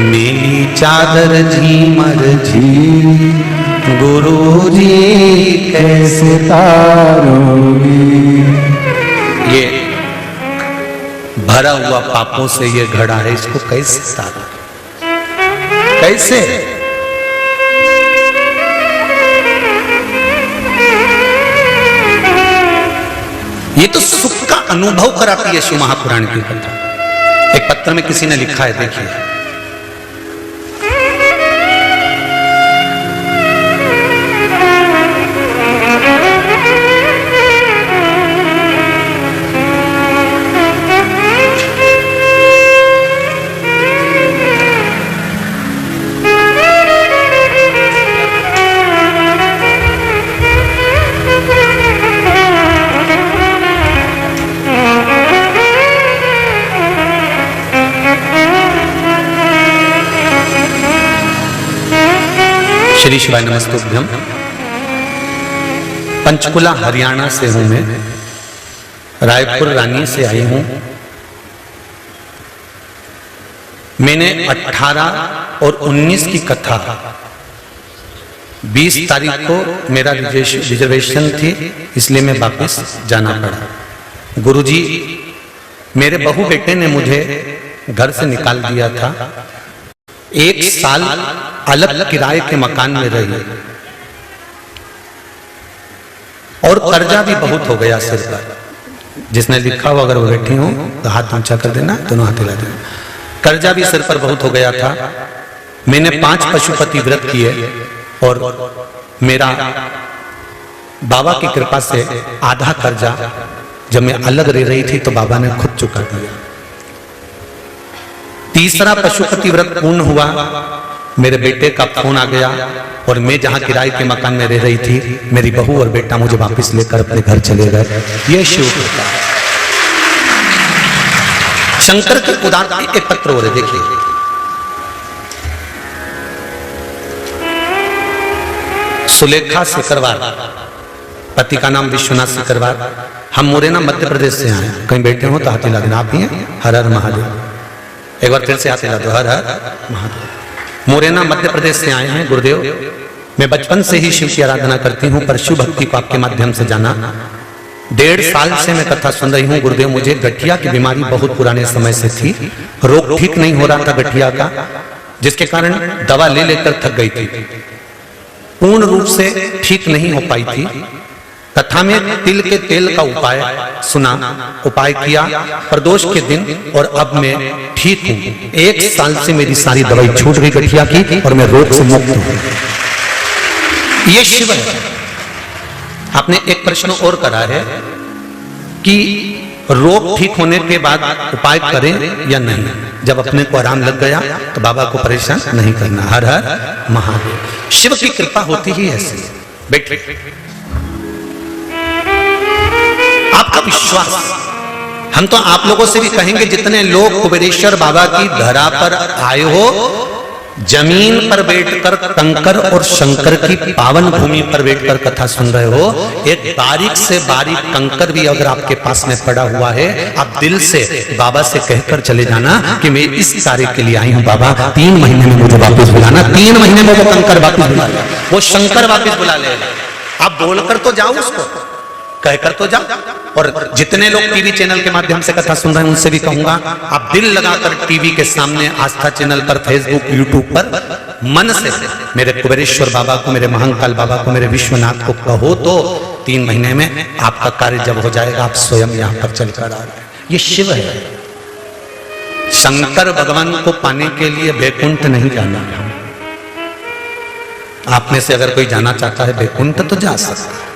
मेरी चादर झीमर झी गुरु जी कैसे तारोगे। ये भरा हुआ पापों से ये घड़ा है, इसको कैसे तारोगे, कैसे? ये तो सुख का अनुभव कराती है शिव महापुराण की कथा। एक पत्र में किसी ने लिखा है, देखिए, श्री शिवाय नमस्तुभ्यम। पंचकुला हरियाणा से हूं मैं, रायपुर रानी से आई हूं। मैंने 18 और 19 की कथा, 20 तारीख को मेरा रिजर्वेशन थी, इसलिए मैं वापस जाना पड़ा। गुरुजी, मेरे बहू बेटे ने मुझे घर से निकाल दिया था। 1 साल अलग किराए के मकान में रही और कर्जा भी बहुत हो गया सिर पर। जिसने लिखा हो अगर वो बैठी हो तो हाथ ऊंचा कर देना, दोनों हाथ हिला देना। कर्जा भी सिर पर बहुत हो गया था। मैंने 5 पशुपति व्रत किए और मेरा बाबा की कृपा से आधा कर्जा जब मैं अलग रह रही थी तो बाबा ने खुद चुका दिया। 3रा पशुपति व्रत पूर्ण हुआ, मेरे बेटे का फोन आ गया और मैं जहां किराए के मकान में रह रही थी, मेरी बहू और बेटा मुझे वापस लेकर अपने घर चले गए। ये शिव कृपा। शंकर के उदाहरण एक पत्र हो रहे, देखिए, सुलेखा सिकरवार, पति का नाम विश्वनाथ सिकरवार। हम मुरैना मध्य प्रदेश से आए। कहीं बैठे हो तो हाथ हिला देना। आप ही हैं? हर हर महादेव। एक बार फिर से हाथ हिला दो, हर हर महादेव। मुरैना मध्य प्रदेश से आए हैं गुरुदेव। मैं बचपन से ही शिव की आराधना करती हूँ, पर शिव भक्ति को आपके माध्यम से जाना। 1.5 साल से मैं कथा सुन रही हूँ गुरुदेव। मुझे गठिया की बीमारी बहुत पुराने समय से थी, रोग ठीक नहीं हो रहा था गठिया का, जिसके कारण दवा ले लेकर थक गई थी, पूर्ण रूप से ठीक नहीं हो पाई थी। कथा में तिल के तेल का उपाय सुना, उपाय किया प्रदोष के दिन, और अब मैं ठीक हूं। 1 साल से मेरी सारी दवाई छूट गई गठिया की और मैं रोग से मुक्त हूं। ये शिव है। आपने एक प्रश्न और करा है कि रोग ठीक होने के बाद उपाय करें या नहीं। जब अपने को आराम लग गया तो बाबा को परेशान नहीं करना। हर हर महादेव। शिव की कृपा होती ही ऐसी। बेटे, आपका विश्वास, हम तो आप लोगों से भी कहेंगे, जितने लोग कुबेरेश्वर बाबा की धरा पर आए हो, जमीन पर बैठकर कंकर और शंकर की पावन भूमि पर बैठकर कथा सुन रहे हो, एक बारीक से बारीक कंकर भी अगर आपके पास में पड़ा हुआ है, आप दिल से बाबा से कहकर चले जाना कि मैं इस कार्य के लिए आई हूं बाबा, 3 महीने में मुझे वापस बुलाना। 3 महीने में वो कंकर वापस बुला ले, वो शंकर वापस बुला ले। आप बोलकर तो जाओ, उसको कहकर तो जाओ। और जितने लोग टीवी चैनल के माध्यम से कथा सुन रहे हैं उनसे भी कहूंगा, आप दिल लगाकर टीवी के सामने आस्था चैनल पर, फेसबुक, यूट्यूब पर मन से मेरे कुबेरेश्वर बाबा को, मेरे महाकाल बाबा को, मेरे विश्वनाथ को कहो तो 3 महीने में आपका कार्य जब हो जाएगा आप स्वयं यहां पर चलकर आ रहे हैं। ये शिव है। शंकर भगवान को पाने के लिए बैकुंठ नहीं जाना है। आप में से अगर कोई जाना चाहता है बैकुंठ तो जा सकता है।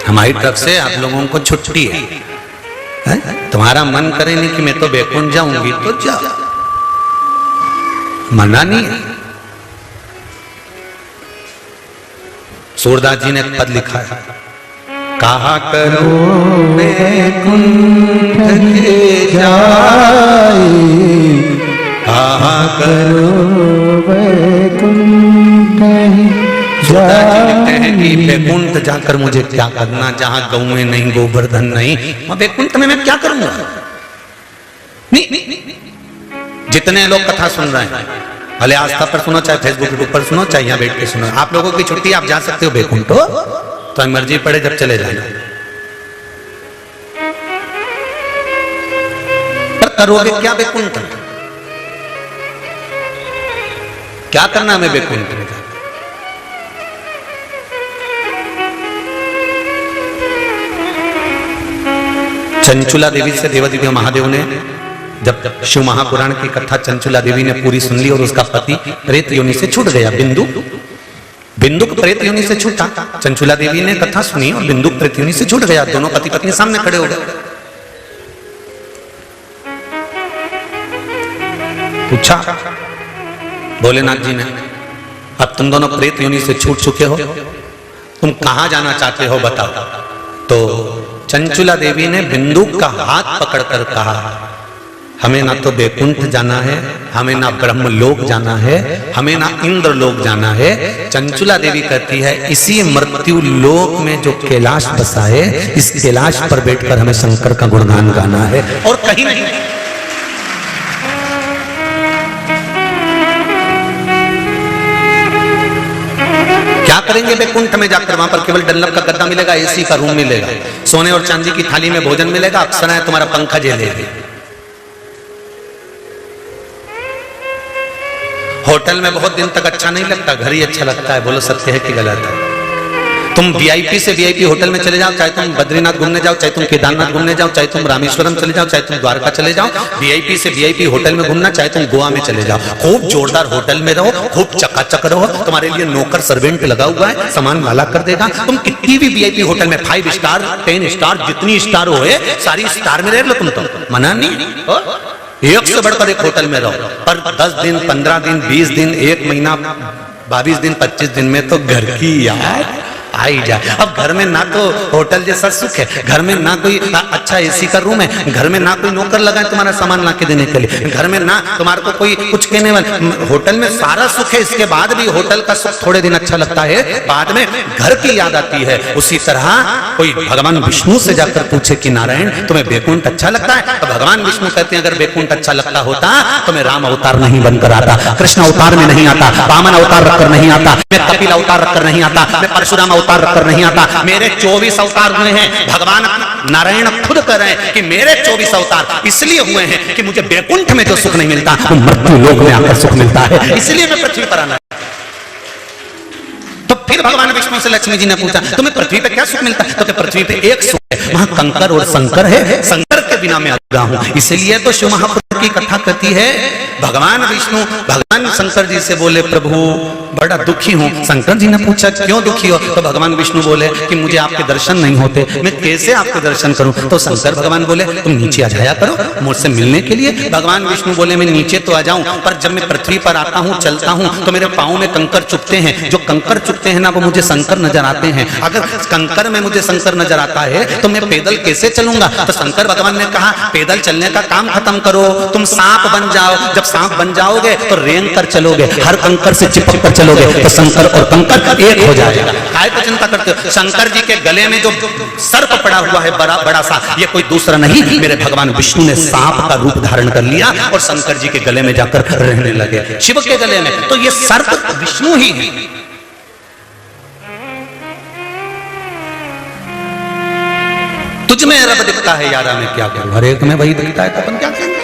हमारी तरफ से आप लोगों को छुट्टी है? तुम्हारा मन करे नहीं कि मैं तो बैकुंठ जाऊंगी तो जा, मना नहीं है। सूरदास जी ने एक पद लिखा है, कहा करो बैकुंठ के जाए, कहा करो बैकुंठ लिखते हैं कि बैकुंठ जाकर मुझे क्या करना, जहां गौएं नहीं, गोवर्धन नहीं, मैं बैकुंठ में मैं क्या करूंगा? नहीं, जितने लोग कथा सुन रहे हैं, भले आस्था पर सुनो, चाहे फेसबुक यूट्यूब पर सुनो, चाहे यहां बैठ के सुनो, आप लोगों की छुट्टी, आप जा सकते हो बैकुंठ, तो मर्जी पड़े जब चले जाना। पर करोगे क्या बैकुंठ? क्या करना हमें बैकुंठ में? चंचुला देवी से देवादिदेव महादेव ने जब शिव महापुराण की कथा चंचुला देवी ने पूरी सुन ली और उसका पति प्रेत योनि से छूट गया, बिंदुक प्रेत योनि से छूटा। चंचुला देवी ने कथा सुनी और बिंदुक प्रेत योनि से छूट गया। दोनों पति पत्नी सामने खड़े हो गए। पूछा भोलेनाथ जी ने, अब तुम दोनों प्रेत योनि से छूट चुके हो, तुम कहां जाना चाहते हो बताओ। तो चंचुला देवी ने बिंदुक का हाथ पकड़कर कहा, हमें ना तो बैकुंठ जाना है, हमें ना ब्रह्मलोक जाना है, हमें ना इंद्र लोक जाना है। चंचुला देवी कहती है, इसी मृत्यु लोक में जो कैलाश बसा है, इस कैलाश पर बैठकर हमें शंकर का गुणगान गाना है और कहीं नहीं। क्या करेंगे बैकुंठ में जाकर? वहां पर केवल डल्लब का गद्दा मिलेगा, एसी का रूम मिलेगा, सोने और चांदी की थाली में भोजन मिलेगा, अप्सराएं तुम्हारा पंखा झेलेगी। होटल में बहुत दिन तक अच्छा नहीं लगता, घर ही अच्छा लगता है। बोलो सत्य है कि गलत है? तुम वीआईपी से वीआईपी होटल में चले जाओ, चाहे तुम बद्रीनाथ घूमने जाओ, चाहे तुम केदारनाथ घूमने जाओ, चाहे तुम रामेश्वरम चले जाओ, चाहे तुम द्वारका चले जाओ, वीआईपी से वीआईपी होटल में घूमना, चाहे तुम गोवा में चले जाओ, खूब जोरदार होटल में रहो, खूब चकाचक रहो, तुम्हारे लिए नौकर सर्वेंट लगा हुआ है, सामान वाला कर देगा। तुम कितनी भी वीआईपी होटल में 5 स्टार 10 स्टार जितनी स्टार हो, सारी स्टार में रह लो तुम, तो मना नहीं। एक से बढ़कर एक होटल में रहो, पर 10 दिन 15 दिन 20 दिन 1 महीना 22 दिन 25 दिन में तो घर की याद आई जाए। अब घर में ना तो होटल जैसा सुख है, घर में ना कोई अच्छा एसी का रूम है, घर में ना कोई नौकर लगा है तुम्हारा सामान ला के देने के लिए, घर में ना तुम्हारे को कोई कुछ कहने वाला। होटल में सारा सुख है, इसके बाद भी होटल का सुख थोड़े दिन अच्छा लगता है, बाद में घर की याद आती है। उसी तरह कोई भगवान विष्णु से जाकर पूछे कि नारायण तुम्हें बैकुंठ अच्छा लगता है, तो भगवान विष्णु कहते हैं अगर बैकुंठ अच्छा लगता होता तो मैं राम अवतार नहीं बनकर आता, कृष्ण अवतार में नहीं आता, वामन अवतार रखकर नहीं आता, मैं कपिल अवतार रखकर नहीं आता, मैं परशुराम अवतार रखकर नहीं आता। मेरे 24 अवतार हुए हैं। भगवान नारायण खुद कह रहे हैं कि मेरे 24 अवतार इसलिए हुए हैं कि मुझे बैकुंठ में जो सुख नहीं मिलता वो मृत्यु लोक में आकर सुख मिलता है, इसलिए मैं पृथ्वी पर आना। तो फिर भगवान विष्णु से लक्ष्मी जी ने पूछा तुम्हें पृथ्वी पे क्या सुख मिलता है? तो पृथ्वी पे एक सुख है, वहां कंकर और शंकर है, शंकर के बिना मैं अधूरा हूं। इसलिए तो शिव महापुराण की कथा कहती है भगवान विष्णु भगवान शंकर जी से बोले प्रभु बड़ा दुखी हूं। शंकर जी ने पूछा क्यों दुखी हो? तो भगवान विष्णु बोले कि मुझे आपके दर्शन नहीं होते, मैं कैसे आपके दर्शन करूं? तो शंकर भगवान बोले तुम नीचे आ जाया करो मुझसे मिलने के लिए। भगवान विष्णु बोले मैं नीचे तो आ जाऊं, पर जब मैं पृथ्वी पर आता हूं चलता हूं तो मेरे पांव में कंकर चुभते हैं, जो कंकर चुभते हैं ना वो मुझे शंकर नजर आते हैं। अगर कंकर में मुझे शंकर नजर आता है तो मैं पैदल कैसे चलूंगा? तो शंकर भगवान ने कहा पैदल चलने का काम खत्म करो, तुम सांप बन जाओ। जब सांप बन जाओगे तो रेंग कर चलोगे, हर कंकर से चिपक कर चलोगे, तो शंकर और कंकर एक हो जाएगा। काय को चिंता करते हो? शंकर जी के गले में जो सर्प पड़ा हुआ है बड़ा बड़ा सा, ये कोई दूसरा नहीं, मेरे भगवान विष्णु ने सांप का रूप धारण कर लिया और शंकर जी के गले में जाकर रहने लगे, शिव के गले में। तो ये सर्प विष्णु ही है। में रब दिखता है यारा में क्या करूं, हर एक में वही दिखता है तो अपन क्या करेंगे।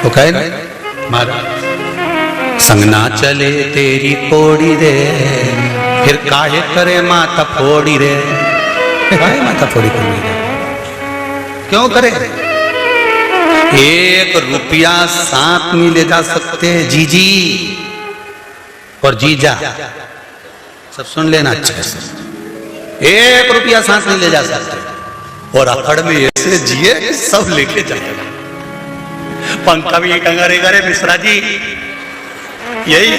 तो कहे ना महाराज संग ना चले तेरी कोड़ी रे, फिर काहे करे माथा फोड़ी रे, काहे माथा फोड़ी करनी रे, क्यों करे। एक रुपया साथ नहीं ले जा सकते जीजी और जीजा, सब सुन लेना अच्छे से, एक रुपया साथ नहीं ले जा सकते और अकड़ में ऐसे जिए सब लेके जाए। पंखा भी कंगारे करे मिश्रा जी, यही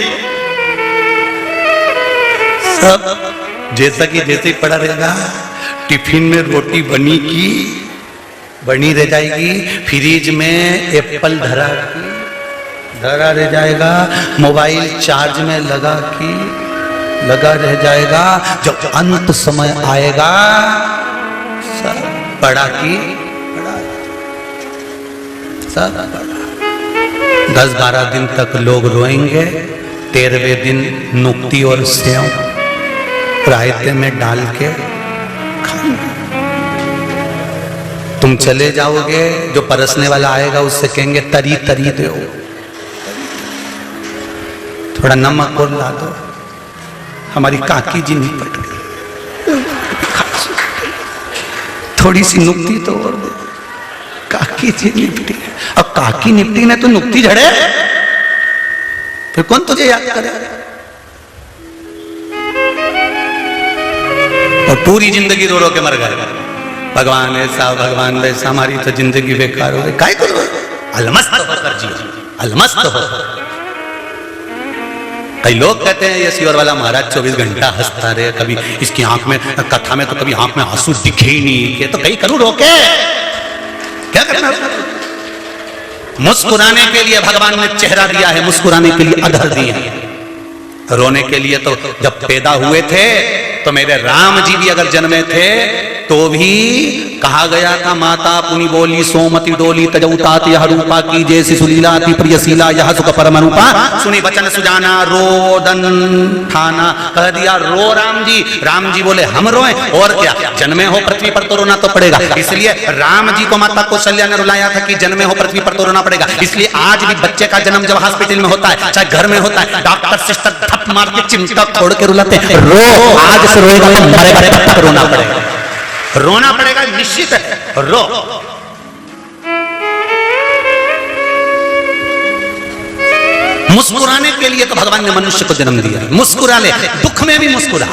सब जैसा कि जैसे पड़ा रहेगा। टिफिन में रोटी बनी की बनी रह जाएगी, फ्रिज में एप्पल धरा रह जाएगा, मोबाइल चार्ज में लगा रह जाएगा। जब अंत समय आएगा सब पड़ा की सब पड़ा। 10-12 दिन तक लोग रोएंगे, 13वें दिन नुक्ति और सेव रायते में डाल के खाएंगे। तुम चले जाओगे, जो परसने वाला आएगा उससे कहेंगे तरी तरी दो, थोड़ा नमक और ला दो। हमारी काकी जी निपट गई, थोड़ी सी नुक्ति तो और दो, काकी जी निपटी। अब काकी निपटी ने तो नुक्ति झड़े, फिर कौन तुझे याद करे। और पूरी जिंदगी रो रो के मर गए, भगवान ऐसा भगवान वैसा, हमारी तो जिंदगी बेकार हो गई। काय करो, अलमस्त होकर जियो, अलमस्त हो। कई लोग कहते हैं ये सीवर वाला महाराज 24 घंटा हंसता रहे, कभी इसकी आंख में कथा में तो कभी आंख में आंसू दिखे ही नहीं के, तो कहीं करूं रोके, क्या करना। मुस्कुराने के लिए भगवान ने चेहरा दिया है, मुस्कुराने के लिए अधर दिए हैं। रोने के लिए तो जब पैदा हुए थे तो मेरे राम जी भी अगर जन्मे थे तो भी कहा गया था, माता पुनि बोली सोमति डोली तजौतात यह रूपा की जय शिशुलीला अति प्रियशीला यह सुख परम रूपा, सुनी वचन सुजाना रोदन ठाना। कह दिया रो राम जी। राम जी बोले हम रोए, और क्या, जन्मे हो पृथ्वी पर तो रोना तो पड़ेगा। इसलिए राम जी को माता कौशल्या ने रुलाया था कि जन्मे हो पृथ्वी पर तो रोना पड़ेगा। इसलिए आज भी बच्चे का जन्म जब हॉस्पिटल में होता है, चाहे घर में होता है, डॉक्टर सिस्टर थप मार के चिमटा छोड़ के रुलाते हैं, रो, आज से रोएगा तो मरेगा, तब तक रोना पड़ेगा, रोना पड़ेगा, निश्चित है, रो। मुस्कुराने के लिए तो भगवान ने मनुष्य को जन्म दिया, मुस्कुरा ले, दुख में भी मुस्कुरा।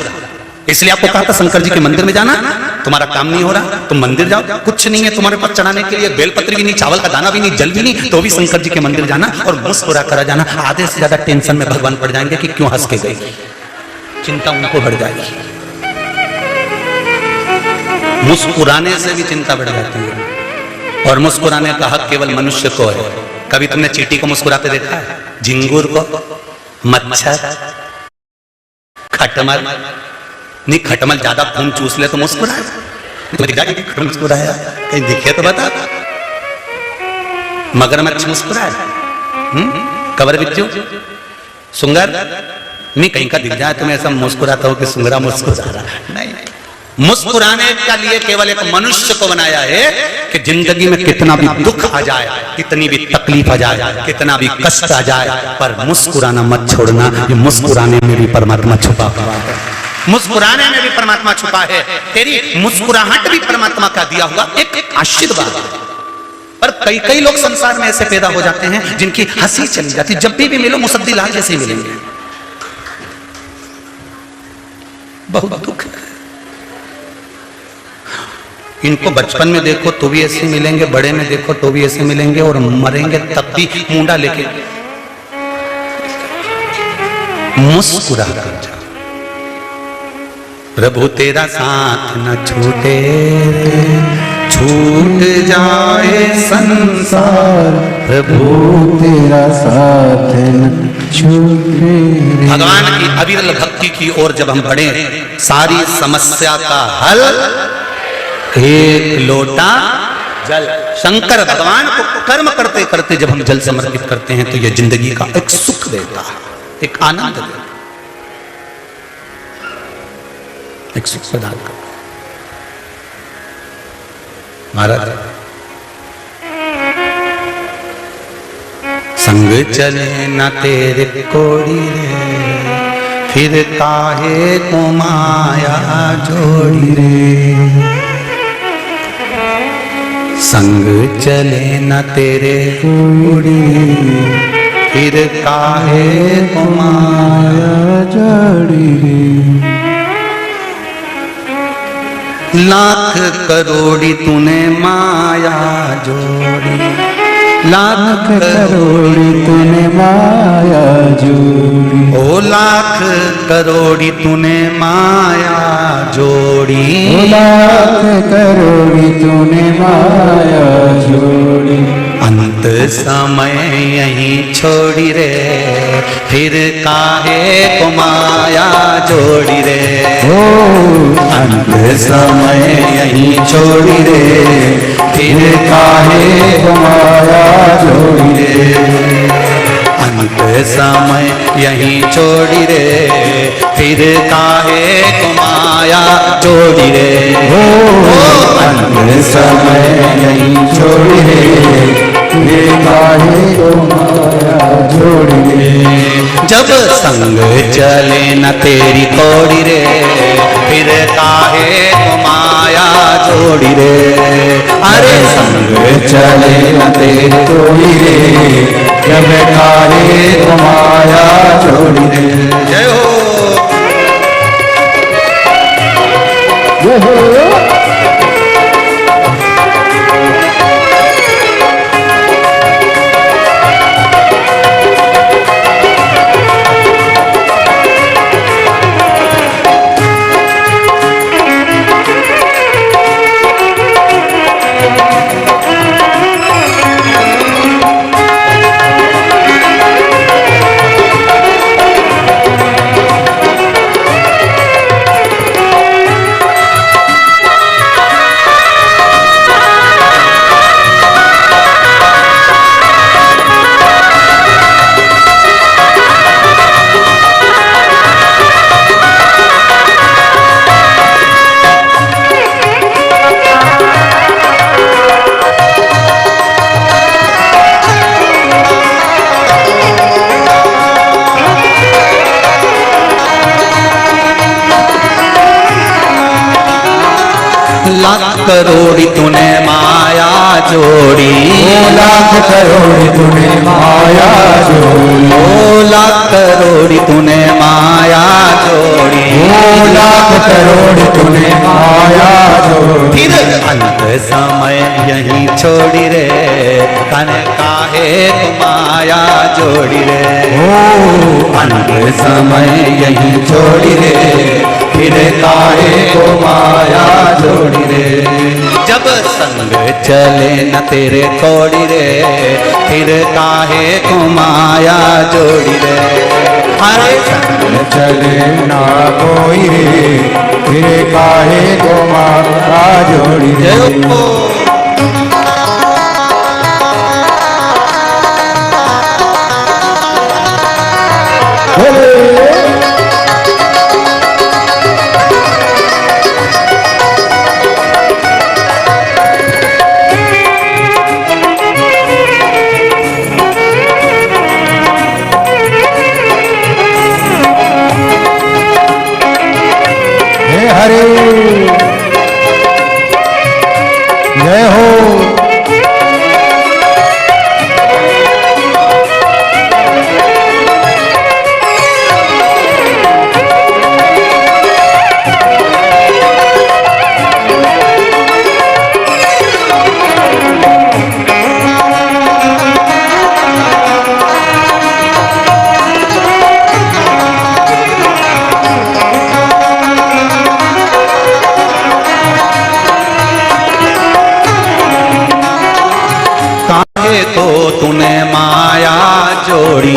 इसलिए आपको कहा था शंकर जी के मंदिर में जाना, तुम्हारा काम नहीं हो रहा तुम मंदिर जाओ, कुछ नहीं है तुम्हारे पास चढ़ाने के लिए, बेलपत्र भी नहीं, चावल का दाना भी नहीं, जल भी नहीं, तो भी शंकर जी के मंदिर जाना और मुस्कुरा करा जाना। आधे से ज्यादा टेंशन में भगवान पड़ जाएंगे कि क्यों हंस के गई, चिंता उनको बढ़ जाएगी। मुस्कुराने से भी चिंता बढ़ जाती है, और मुस्कुराने का हक केवल मनुष्य को है। कभी तुमने चींटी को मुस्कुराते देखा है, झिंगुर को, मच्छर, खटमल? नहीं, खटमल ज्यादा खून चूस ले तो मुस्कुराए, मुस्कुराया कहीं दिखे तो बता। मगरमच्छ मुस्कुराए, कबर बिच्छू, सुंगर नहीं, कहीं का दिख जाए तुम्हें ऐसा मुस्कुराता हो कि सुंगरा मुस्कुरा रहा, नहीं। मुस्कुराने के लिए केवल एक मनुष्य को बनाया है कि जिंदगी में कितना भी दुख आ जाए, कितनी भी तकलीफ आ जाए, कितना भी कष्ट आ जाए, पर मुस्कुराना मत छोड़ना। ये मुस्कुराने में भी परमात्मा छुपा हुआ है, मुस्कुराने में भी परमात्मा छुपा है। तेरी मुस्कुराहट भी परमात्मा का दिया हुआ एक आशीर्वाद है। पर कई लोग संसार में ऐसे पैदा हो जाते हैं जिनकी हंसी चली जाती, जब भी मिलो मुसद्दी लाल जैसे ही मिलेंगे, बहुत दुख है। इनको बचपन में देखो तो भी ऐसे मिलेंगे, बड़े में देखो तो भी ऐसे मिलेंगे, और मरेंगे तब भी मुंडा लेके। मुस्कुरा कर जा, प्रभु तेरा साथ न छूटे, छूट जाए संसार, प्रभु तेरा साथ न छूटे। भगवान की अविरल भक्ति की ओर जब हम बढ़े, सारी समस्या का हल एक लोटा जल। शंकर भगवान को कर्म करते करते जब हम जल समर्पित करते हैं तो यह जिंदगी का एक सुख देता है। एक आनंद दे, एक सुख प्रदान कर। महाराज संग चले न तेरे कोड़ी रे, फिर काहे को माया जोड़ी रे। संग चले न तेरे कोड़ी, फिर काहे को माया जोड़ी रे। लाख करोड़ी तूने माया जोड़ी, लाख करोड़ी तूने माया जोड़ी, ओ लाख करोड़ी तूने माया जोड़ी, ओ लाख करोड़ी तूने माया जोड़ी। अंत समय यहीं छोड़ी रे, फिर काहे को माया जोड़ी रे। ओ अंत समय यहीं छोड़ी रे, फिर काहे को माया जोड़ी रे। अंत समय यहीं छोड़ी रे, फिर काहे को माया जोड़ी रे। अंत समय यहीं छोड़ी रे, फिर काहे को माया जोड़ी रे। जब संग चले न तेरी कोड़ी रे, फिर काहे को माया जोड़ी रे। अरे संग चले न तेरी कोड़ी रे, जब काहे को माया जोड़ी रे। जय हो, जय हो। लाख करोड़ी तूने माया जोड़ी, लाख करोड़ी तूने माया जोड़ी, ओ लाख करोड़ी तूने माया जोड़ी, ओ लाख करोड़ी तूने माया जोड़ी। फिर अंत समय यहीं छोड़ी रे, तन काहे को माया जोड़ी रे। ओ अंत समय यहीं छोड़ी रे, फिर काहे को माया जोड़ी रे। जब संग चले न तेरे कोड़ी रे, फिर काहे को माया जोड़ी रे। अरे संग चले ना कोई रे, फिर काहे को माया जोड़ी रे। हरे जय हो। तूने माया जोड़ी,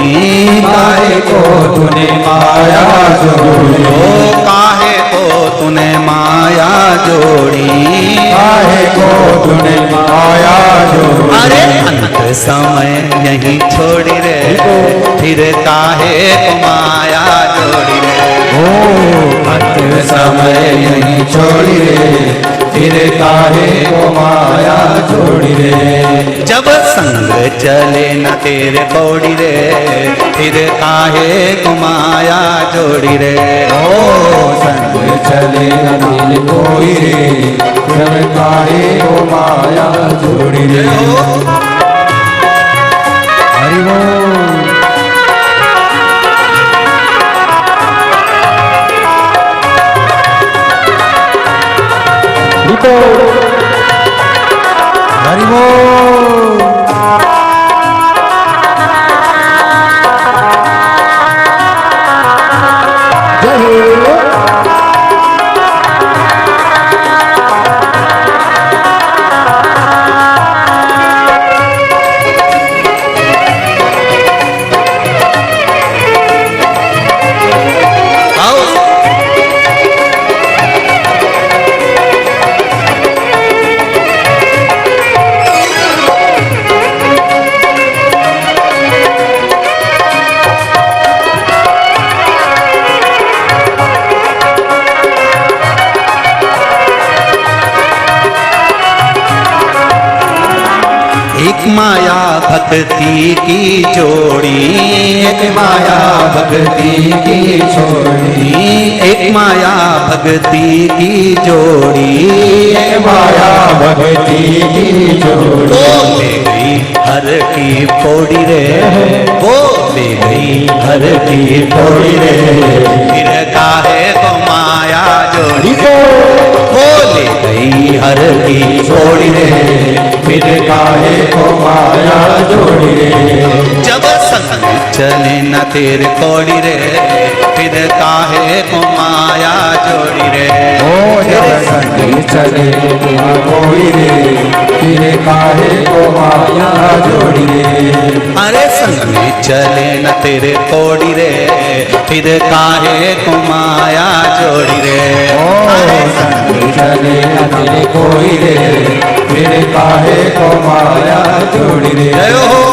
काहे को तूने माया जोड़ी, ओ काहे को तूने माया जोड़ी, काहे को तूने माया जोड़ी। अरे अंत समय यही छोड़ी रे, फिर काहे को माया जोड़ी रे। अंत समय यही छोड़ी रे, फिर काहे को माया जोड़ी रे। जब संग चले न तेरे कौड़ी रे, फिर काहे को माया जोड़ी रे। संग चले न दिल कोई रे, जब काहे को माया जोड़ी रे। हरि बोल। हरि बोल। एक माया भक्ति की जोड़ी, एक माया भक्ति की जोड़ी, एक माया भक्ति की जोड़ी, एक माया भक्ति की जोड़ी। वो ले गई हर की पौड़ी रे, वो ले गई हर की पौड़ी रे, फिर काहे को माया जोड़ी। वो ले गई हर की पौड़ी रे, फिर काहे को माया जोड़ी रे। जब संग चले न तेरे कौड़ी रे, फिर काहे को माया जोड़ी रे। जब संग चले न कोई रे, फिर काहे को माया जोड़ी रे। अरे संग में चले न तेरे कौड़ी रे, फिर काहे को माया जोड़ी रे। संग चले न तेरे कोई रे, फिर काहे को माया जोड़ी रे। जय हो।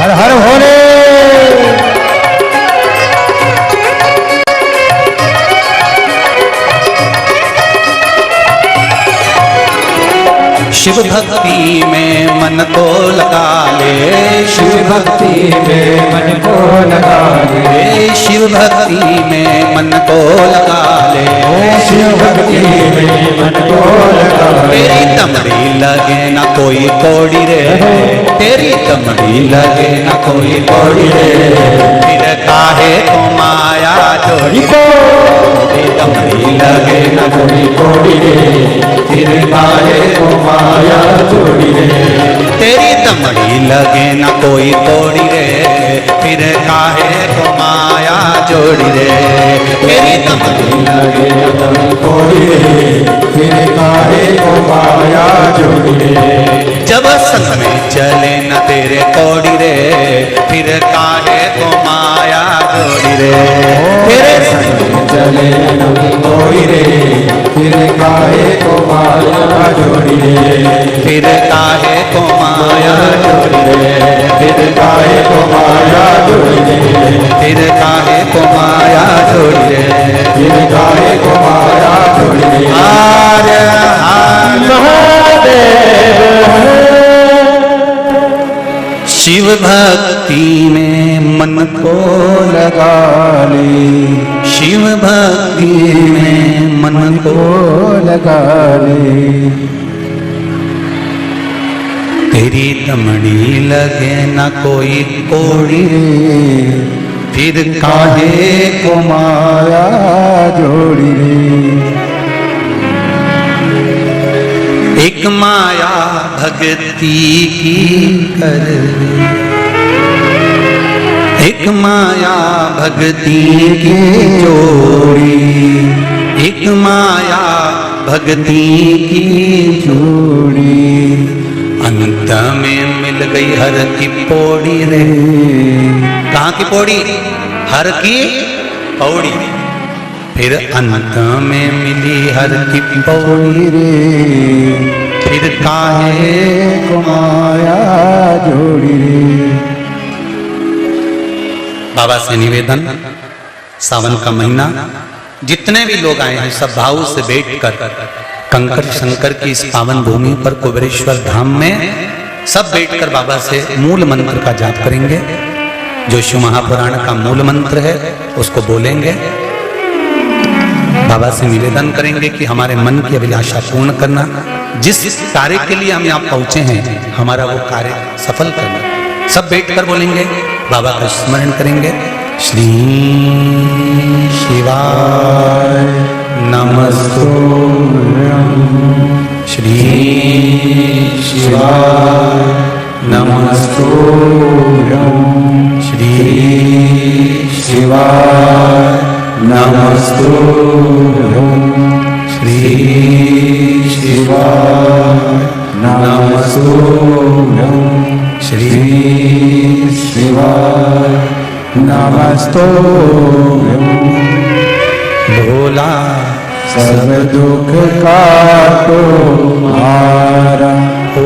हर हर भोले। शिव भक्ति में मन को लगा ले, शिव भक्ति में मन को लगा ले, शिव भक्ति में मन को लगा ले, शिव भक्ति में मन को लगा ले। तेरी तमड़ी लगे ना कोई कौड़ी रे, तेरी तमड़ी लगे ना कोई कौड़ी रे, फिर काहे को माया जोड़ी। तेरी तमड़ी लगे ना कोई कौड़ी रे, फिर काहे को माया जोड़ी रे। तेरी तमड़ी लगे ना कोई कौड़ी रे, फिर काहे को माया जोड़ी रे। तेरी तमड़ी लगे न कोई रे, फिर काहे को माया जोड़ी रे। जब संग में चले न तेरे कौड़ी रे, फिर काहे को माया जोड़ी रे। तेरे संग चले न कोई रे, फिर काहे को माया जोड़ी रे। फिर काहे को माया जोड़ी रे, फिर काहे को माया जोड़ी रे। फिर काहे को माया जोड़ी रे। फिर काहे को माया जोड़ी रे। हर हर महादेव शिव भक्ति में मन को लगा ले, शिव भक्ति में मन को लगा ले। तेरी तमड़ी लगे न कोई कोड़ी रे, फिर काहे को माया जोड़ी रे। एक माया भक्ति की कर, एक माया भक्ति की जोड़ी, एक माया भक्ति की जोड़ी, अंत में मिल गई हर की पौड़ी रे। कहाँ की पौड़ी? हर की पौड़ी। फिर अंत में मिली हर की पौड़ी रे, फिर काहे को माया जोड़ी रे। बाबा से निवेदन, सावन का महीना, जितने भी लोग आए हैं सब भाव से बैठकर कंकर शंकर की इस पावन भूमि पर कुबेरेश्वर धाम में सब बैठकर बाबा से मूल मंत्र का जाप करेंगे। जो शिव महापुराण का मूल मंत्र है उसको बोलेंगे। बाबा से निवेदन करेंगे कि हमारे मन की अभिलाषा पूर्ण करना, जिस कार्य के लिए हम यहाँ पहुंचे हैं हमारा वो कार्य सफल करना। सब बैठकर बोलेंगे, बाबा का स्मरण करेंगे। श्री शिवाय नमस्तुभ्यं, श्री शिवाय नमस्तुभ्यं, श्री शिवाय नमस्तुभ्यं, श्री शिवाय नमस्तुभ्यं, श्री शिवाय नमस्तुभ्यं। भोला सब दुख काटो हारा, ओ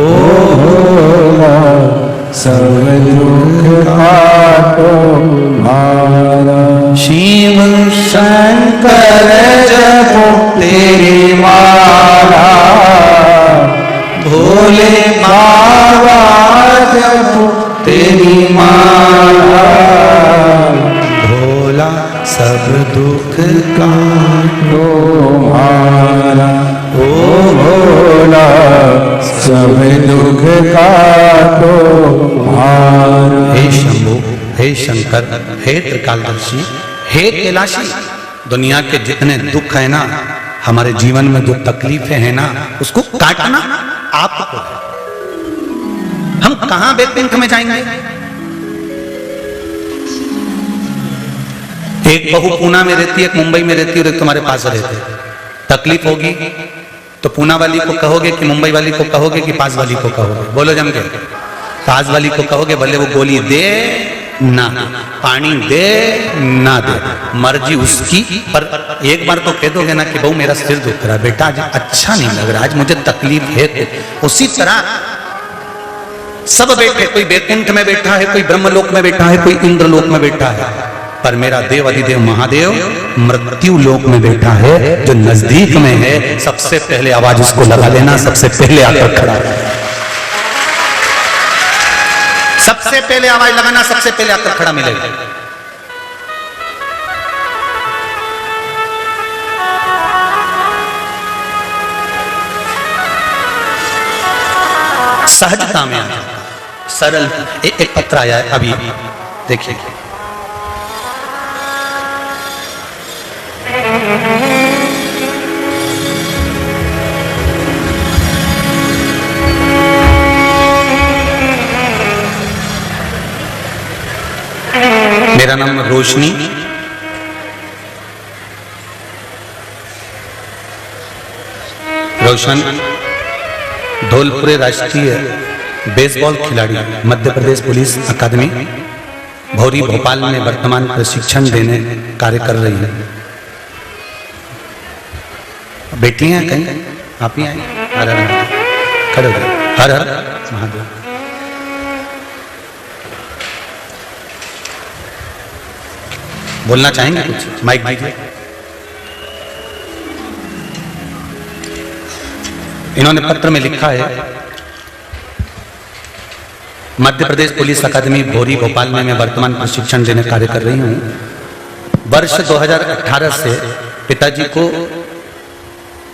भोला सब दुख काटो हारा। शिव शंकर जपो तेरी माला, भोले बाबा जपो तेरी माला। भोला सब दुख काटो हारा, ओ भोला सब दुख काटो हारा। हे शंभु, हे शंकर, हे त्रिकालदर्शी, हे कैलाशी, दुनिया के जितने दुख है ना, हमारे जीवन में जो तकलीफें हैं ना, उसको काटना आपको है। हम कहां बैकुंठ में जाएंगे? एक बहू पूना में रहती है, एक मुंबई में रहती है और एक तुम्हारे पास रहती है। तकलीफ होगी तो पूना वाली को कहोगे कि मुंबई वाली को कहोगे कि पास वाली को कहोगे? बोलो जम के। पास वाली को कहोगे भले वो गोली दे ना, पानी दे ना दे, मर्जी उसकी, पर एक बार तो कह दोगे ना कि बहू मेरा सिर दुख रहा है, बेटा आज अच्छा नहीं लग रहा, आज मुझे तकलीफ है। उसी तरह सब बैठे, कोई बैकुंठ में बैठा है, कोई ब्रह्मलोक में बैठा है, कोई इंद्रलोक में बैठा है, पर मेरा देव अधिदेव महादेव मृत्यु लोक में बैठा है, जो नजदीक में है। सबसे पहले आवाज उसको लगा लेना, सबसे पहले आकर खड़ा, सबसे पहले आवाज लगाना, सबसे पहले आकर खड़ा मिलेगा। सहजता में आ जाता, सरल। एक पत्र आया है अभी, देखिए। मेरा नाम रोशनी, रोशन धौलपुरे राष्ट्रीय बेसबॉल खिलाड़ी, मध्य प्रदेश पुलिस अकादमी भौरी भोपाल में वर्तमान प्रशिक्षण देने कार्य कर रही है। बेटी हैं कहीं? आप ही आए? हर हर खड़े हो, हर हर महादेव। बोलना चाहेंगे कुछ? माइक दीजिए। इन्होंने पत्र में लिखा है, मध्य प्रदेश पुलिस अकादमी भौरी भोपाल में मैं वर्तमान प्रशिक्षण देने कार्य कर रही हूँ। वर्ष 2018 से पिताजी को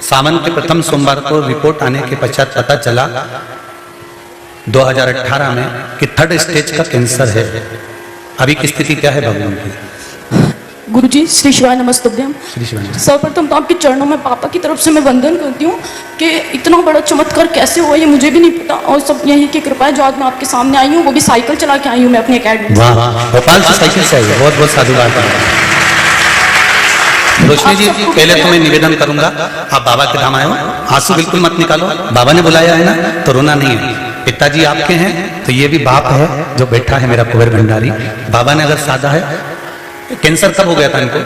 सावन के प्रथम सोमवार को रिपोर्ट आने के पश्चात पता चला 2018 में कि 3rd स्टेज का कैंसर है। अभी की स्थिति क्या है भगवान की? गुरुजी श्री शिवाय नमस्तुभ्यम। श्री शिवाय। सर्वप्रथम तो आपके चरणों में पापा की तरफ से मैं वंदन करती हूँ कि इतना बड़ा चमत्कार कैसे हुआ ये मुझे भी नहीं पता, और सब यही की कृपा है जो आज मैं आपके सामने आई हूँ, वो भी साइकिल चला के आई हूँ मैं अपनी एकेडमी। वाह, भोपाल से साइकिल से आई है, बहुत बहुत साधुवाद है। रोशनी जी, पहले तो मैं निवेदन करूंगा, आप बाबा के धाम आए हो, आंसू बिल्कुल मत निकालो, बाबा ने बुलाया है ना तो रोना नहीं है। पिताजी आपके हैं तो ये भी बाप है जो बैठा है मेरा कुंवर भंडारी। बाबा ने अगर साधा है, कैंसर कब हो गया था इनको?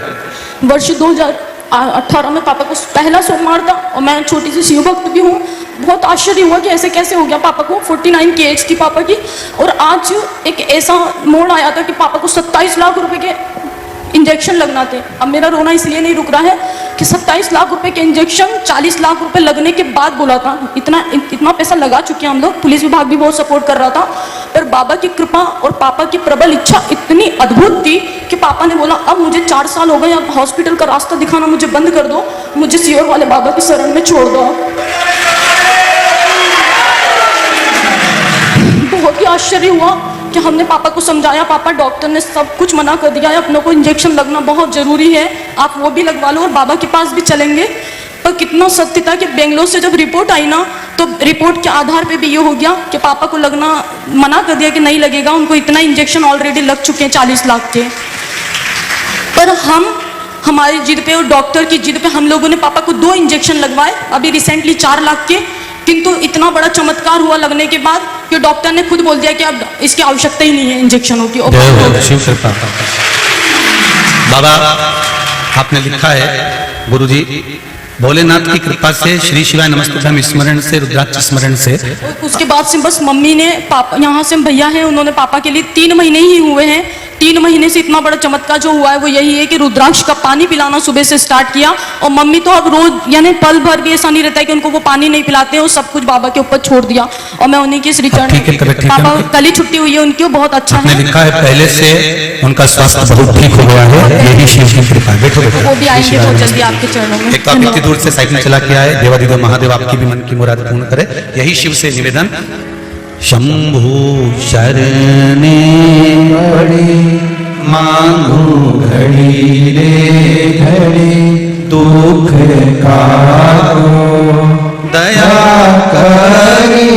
वर्ष 2018 में पापा को पहला सोमवार था, और मैं छोटी सी शिव भक्त भी हूँ। बहुत आश्चर्य हुआ कि ऐसे कैसे हो गया पापा को। 49 की एज थी पापा की, और आज एक ऐसा मोड़ आया था कि पापा को 27 लाख रुपए के इंजेक्शन लगना थे। अब मेरा रोना इसलिए नहीं रुक रहा है कि 27 लाख रुपए के इंजेक्शन 40 लाख रुपए लगने के बाद बोला था। इतना पैसा लगा चुके हैं हम लोग, पुलिस विभाग भी बहुत सपोर्ट कर रहा था, पर बाबा की कृपा और पापा की प्रबल इच्छा इतनी अद्भुत थी कि पापा ने बोला अब मुझे 4 साल हो गए, अब हॉस्पिटल का रास्ता दिखाना मुझे बंद कर दो, मुझे सीवर वाले बाबा की शरण में छोड़ दो। बहुत ही आश्चर्य हुआ कि हमने पापा को समझाया, पापा डॉक्टर ने सब कुछ मना कर दिया है, अपनों को इंजेक्शन लगना बहुत जरूरी है, आप वो भी लगवा लो और बाबा के पास भी चलेंगे। पर कितना सत्य था कि बेंगलोर से जब रिपोर्ट आई ना, तो रिपोर्ट के आधार पे भी ये हो गया कि पापा को लगना मना कर दिया कि नहीं लगेगा, उनको इतना इंजेक्शन ऑलरेडी लग चुके हैं 40 लाख के। पर हमारी जिद पे और डॉक्टर की जिद पे हम लोगों ने पापा को 2 इंजेक्शन लगवाए, अभी रिसेंटली 4 लाख के। किंतु इतना बड़ा चमत्कार हुआ लगने के बाद कि डॉक्टर ने खुद बोल दिया कि अब इसकी आवश्यकता ही नहीं है इंजेक्शनों की। बाबा आपने लिखा है, गुरुजी भोलेनाथ की कृपा से, श्री शिवाय नमस्तुभ्यम स्मरण से, रुद्राक्ष स्मरण से। उसके बाद से बस मम्मी ने पापा, यहाँ से भैया हैं, उन्होंने पापा के लिए 3 महीने ही हुए हैं, 3 महीने से इतना बड़ा चमत्कार जो हुआ है वो यही है कि रुद्राक्ष का पानी पिलाना सुबह से स्टार्ट किया, और मम्मी तो अब रोज यानी पल भर भी ऐसा नहीं रहता है कि उनको वो पानी नहीं पिलाते हैं, और सब कुछ बाबा के ऊपर छोड़ दिया, और मैं उन्हीं के श्री चरण। पापा कल ही छुट्टी हुई है उनकी, बहुत अच्छा है। लिखा है पहले से उनका स्वास्थ्य बहुत ठीक हो गया है, यही शिव की कृपा है। बैठो बैठो, वो भी आएंगे बहुत जल्दी आपके चरणों में। एक तो आप इतनी दूर से साइकिल चला के आए, देवाधिदेव महादेव आपकी भी मन की मुराद पूर्ण करे, यही शिव से निवेदन। शंभु शरणे पड़ी मांगू घड़ी रे घड़ी, दुख कारो दया करी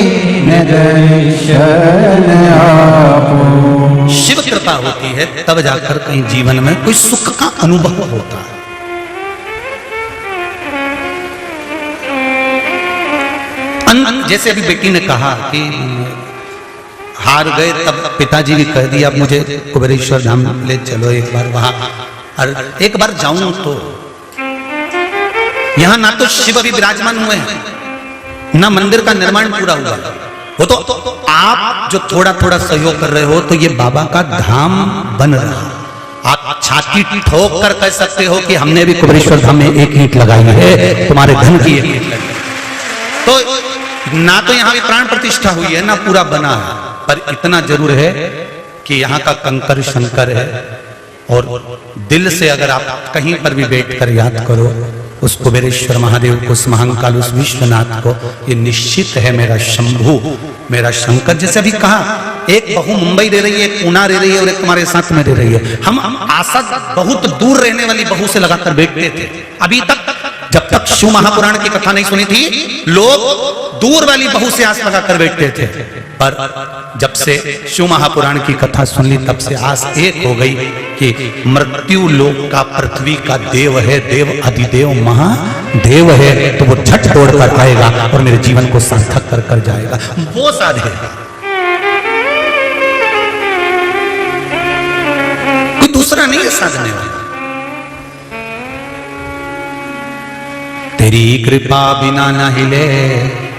दर्शन आपो। शिव कृपा होती है तब जाकर कहीं जीवन में कोई सुख का अनुभव होता है। जैसे अभी बेटी ने कहा कि हार गए, तब पिताजी भी कह दिया अब मुझे कुबेरेश्वर धाम ले चलो एक बार, वहां एक बार जाऊं तो। यहां ना तो शिव अभी विराजमान हुए हैं, ना मंदिर का निर्माण पूरा हुआ, वो तो आप जो थोड़ा थोड़ा सहयोग कर रहे हो तो ये बाबा का धाम बन रहा है। आप छाती ठोक कर कह सकते हो कि हमने भी कुबेरेश्वर धाम में 1 ईंट लगाई है, तुम्हारे धन की 1 ईंट लगी। तो ना तो यहाँ भी प्राण प्रतिष्ठा हुई है, ना पूरा बना है, पर इतना जरूर है कि यहाँ का कंकर शंकर है, और दिल से अगर आप कहीं पर भी बैठकर याद करो उस कुबेरेश्वर महादेव को, उस महाकाल, उस विश्वनाथ को, ये निश्चित है मेरा शंभु, मेरा शंकर। जैसे अभी कहा, एक बहू मुंबई रह रही है, एक पूना रह रही है, और एक तुम्हारे साथ में रह रही है। हम आशा बहुत दूर रहने वाली बहू से लगातार बैठते थे, अभी तक जब तक शिव महापुराण की कथा नहीं सुनी थी, लोग दूर वाली बहू से आस लगाकर बैठते थे, पर जब से शिव महापुराण की कथा सुन ली तब से आस एक हो गई कि मृत्यु लोक का पृथ्वी का देव है, देव अधिदेव महादेव है, तो वो झट तोड़ कर आएगा और मेरे जीवन को सार्थक कर कर जाएगा। वो साधे कोई दूसरा नहीं है साधने वाला। तेरी कृपा बिना न हिले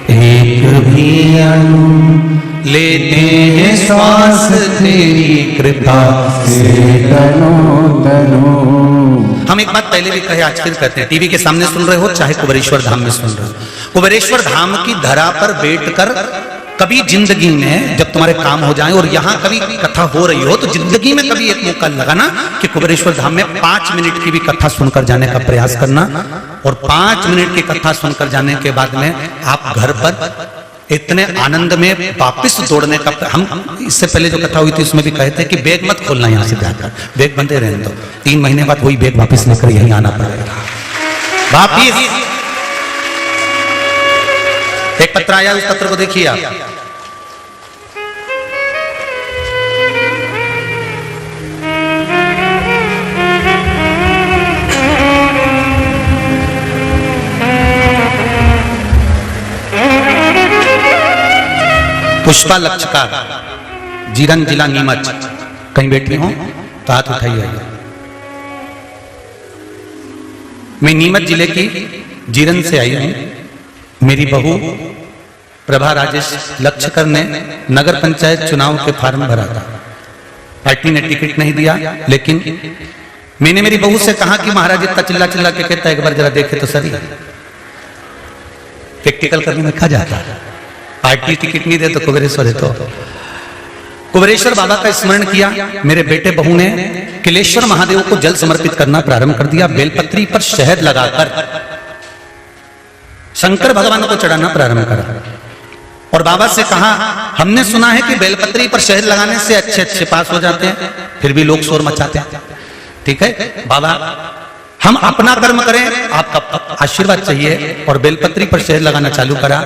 एक भी अणु, लेते हैं श्वास तेरी कृपा से तनो तनो। हम एक बात पहले भी कहे, आज फिर कहते हैं, टीवी के सामने सुन रहे हो चाहे कुबेरेश्वर धाम में सुन रहे हो, कुबेरेश्वर धाम की धरा पर बैठकर कभी जिंदगी में जब तुम्हारे काम हो जाए और यहाँ कभी कथा हो रही हो तो जिंदगी में कभी एक मौका लगाना कि कुबेरेश्वर धाम में 5 मिनट की भी कथा सुनकर जाने का प्रयास करना, और 5 मिनट की कथा सुनकर जाने के बाद में आप घर पर इतने आनंद में वापिस दौड़ने का। हम इससे पहले जो कथा हुई थी उसमें भी कहते हैं कि बैग मत खोलना, यहाँ से जाकर बैग बंदे रहने दो, 3 महीने बाद वही बैग वापिस लेकर यहीं आना पड़ेगा वापिस। एक पत्र आया, उस पत्र को देखिए आप। पुष्पा लक्षकार, जीरन जिला नीमच। कहीं बैठी हो तो हाथ उठाइए। मैं नीमच जिले की जीरन से आई हूं। मेरी बहू प्रभा राजेश लक्षकर ने नगर पंचायत चुनाव के फॉर्म भरा था। पार्टी ने टिकट नहीं दिया, लेकिन मैंने मेरी बहू से कहा कि महाराज इतना चिल्ला चिल्ला के कहता है, एक बार जरा देखे तो सही। प्रैक्टिकल करने में खा जाता। पार्टी टिकट नहीं दे तो कुबेरेश्वर है, तो कुबेरेश्वर बाबा का स्मरण किया। मेरे बेटे बहू ने किलेश्वर महादेव को जल समर्पित करना प्रारंभ कर दिया। बेलपत्री पर शहद लगाकर शंकर भगवान को चढ़ाना प्रारंभ करा और बाबा से कहा, हमने सुना है कि बेलपत्री पर शहद लगाने से अच्छे अच्छे पास हो जाते हैं, फिर भी लोग शोर मचाते हैं। ठीक है बाबा, हम अपना कर्म करें, आपका आशीर्वाद चाहिए। और बेलपत्री पर शहद लगाना चालू करा।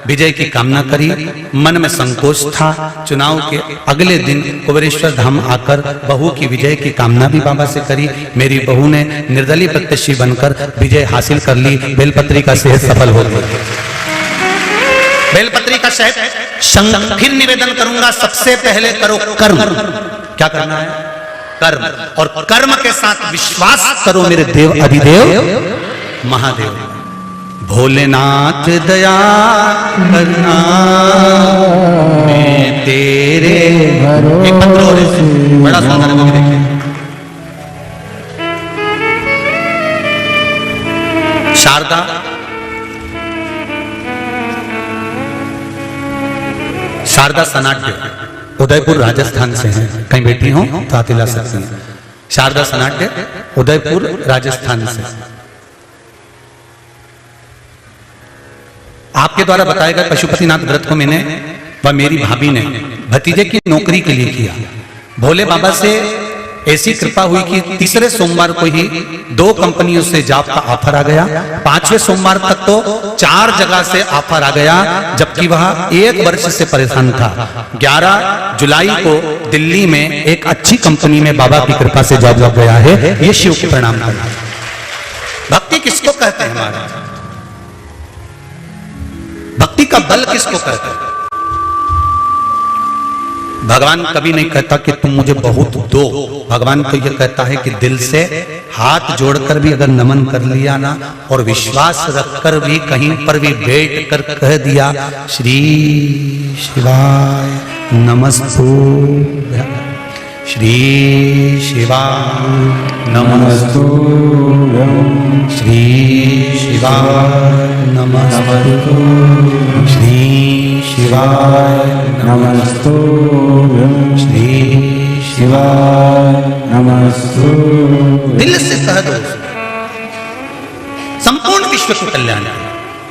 विजय की कामना करी। मन में संकोच था। चुनाव के अगले दिन कुबेरेश्वर धाम आकर बहू की विजय की कामना भी बाबा से करी। मेरी बहू ने निर्दलीय प्रत्याशी बनकर विजय हासिल कर ली। बेलपत्री का शहद सफल हो गया। बेलपत्री का शहद। फिर निवेदन करूंगा, सबसे पहले करो कर्म। क्या करना है? कर्म। और कर्म के साथ विश्वास करो मेरे देव अधिदेव महादेव। भोलेनाथ दया करना मैं तेरे एक पत्र और बड़ा सुंदर है, देखिए। शारदा शारदा सनाट्य उदयपुर राजस्थान से हैं। कहीं बैठी हो तो हाथ हिला सकती हैं। शारदा सनाट्य उदयपुर राजस्थान से। आपके द्वारा बताए गए पशुपतिनाथ व्रत को मैंने व मेरी भाभी ने भतीजे की नौकरी के लिए किया। भोले बाबा से ऐसी कृपा हुई कि तीसरे सोमवार को ही 2 कंपनियों से जॉब का ऑफर आ गया। 5वें सोमवार तक तो 4 जगह से ऑफर आ गया, जबकि वह 1 वर्ष से परेशान था। 11 जुलाई को दिल्ली में एक अच्छी कंपनी में बाबा की कृपा से जॉब लग गया है। ये शिव के प्रणाम करना। भक्ति किसको कहते हैं? हमारा भक्ति का बल किसको कहते हैं? भगवान कभी नहीं कहता कि तुम मुझे बहुत दो। भगवान तो यह कहता है कि दिल से हाथ जोड़कर भी अगर नमन कर लिया ना, और विश्वास रखकर भी कहीं पर भी बैठ कर कह दिया, श्री शिवाय नमस्तुभ्यं, श्री शिवाय नमस्तुभ्यं, श्री शिवाय नमस्तुभ्यं, श्री शिवाय नमस्तुभ्यं, श्री शिवाय नमस्तुभ्यं। दिल से कह दो, संपूर्ण विश्व को कल्याण।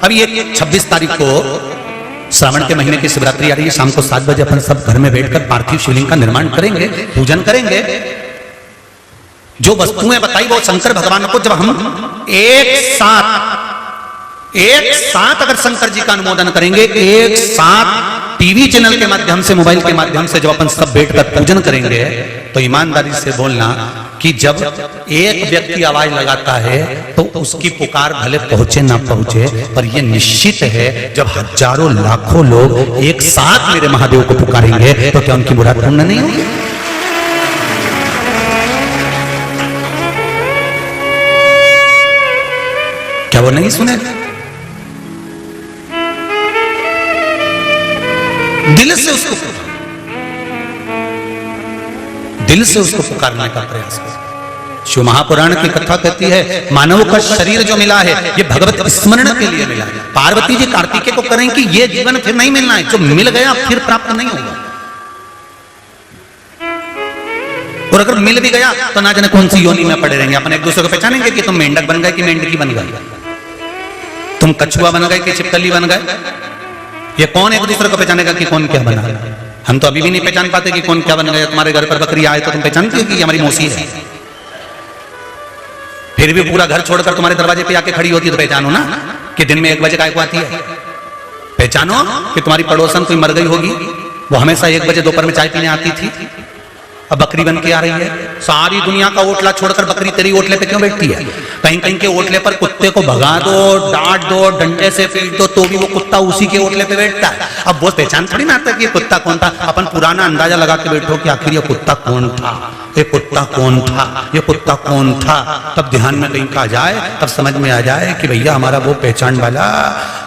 अब ये 26 तारीख को श्रावण के महीने की शिवरात्रि आ रही है। शाम को 7 बजे अपन सब घर में बैठकर पार्थिव शिवलिंग का निर्माण करेंगे, पूजन करेंगे। जो वस्तुएं बताई वो शंकर भगवान को जब हम एक साथ अगर शंकर जी का अनुमोदन करेंगे, एक साथ टीवी चैनल के माध्यम से, मोबाइल के माध्यम से जब अपन सब बैठकर पूजन करेंगे, तो ईमानदारी से बोलना कि जब एक व्यक्ति आवाज लगाता है तो उसकी पुकार भले पहुंचे ना पहुंचे, पर यह निश्चित है जब हजारों लाखों लोग एक साथ मेरे महादेव को पुकारेंगे तो क्या उनकी मुराद पूर्ण नहीं होगी? क्या वो नहीं सुने? दिल से उसको पुकारने का प्रयास करें। शिव महापुराण की कथा कहती है, मानव का शरीर जो मिला है ये भगवत स्मरण के लिए मिला है। पार्वती जी कार्तिकेय को करें कि ये जीवन फिर नहीं मिलना है, जो मिल गया फिर प्राप्त नहीं होगा। और अगर मिल भी गया तो ना जाने कौन सी योनि में पड़े रहेंगे। अपन एक दूसरे को पहचानेंगे कि तुम मेंढक बन गए कि मेंढकी बन गए, तुम कछुआ बन गए कि छिपकली बन गए। ये कौन एक दूसरे को पहचानेगा कि कौन क्या बना? हम तो अभी भी नहीं पहचान पाते कि कौन क्या बन गया। तुम्हारे घर पर बकरी आए तो तुम पहचानती हो कि हमारी मौसी है, फिर भी पूरा घर छोड़कर तुम्हारे दरवाजे पे आके खड़ी होती है तो पहचानो ना कि दिन में 1 बजे काय को आती है। पहचानो कि तुम्हारी पड़ोसन कोई मर गई होगी, वो हमेशा 1 बजे दोपहर में चाय पीने आती थी, अब बकरी बन के आ रही है। सारी दुनिया का ओटला छोड़कर बकरी तेरी ओटले पे क्यों बैठती है? कहीं कहीं के ओटले पर कुत्ते को भगा दो, डांट दो, डंडे से पीट दो, तो भी वो कुत्ता उसी के ओटले पे बैठता है। अब वो पहचान थोड़ी ना आता कि ये कुत्ता कौन था। अपन पुराना अंदाजा लगा के बैठो कि आखिर ये कुत्ता कौन था, ये कुत्ता कौन था, ये कुत्ता कौन था। तब ध्यान में कहीं का जाए, तब समझ में आ जाए कि भैया हमारा वो पहचान वाला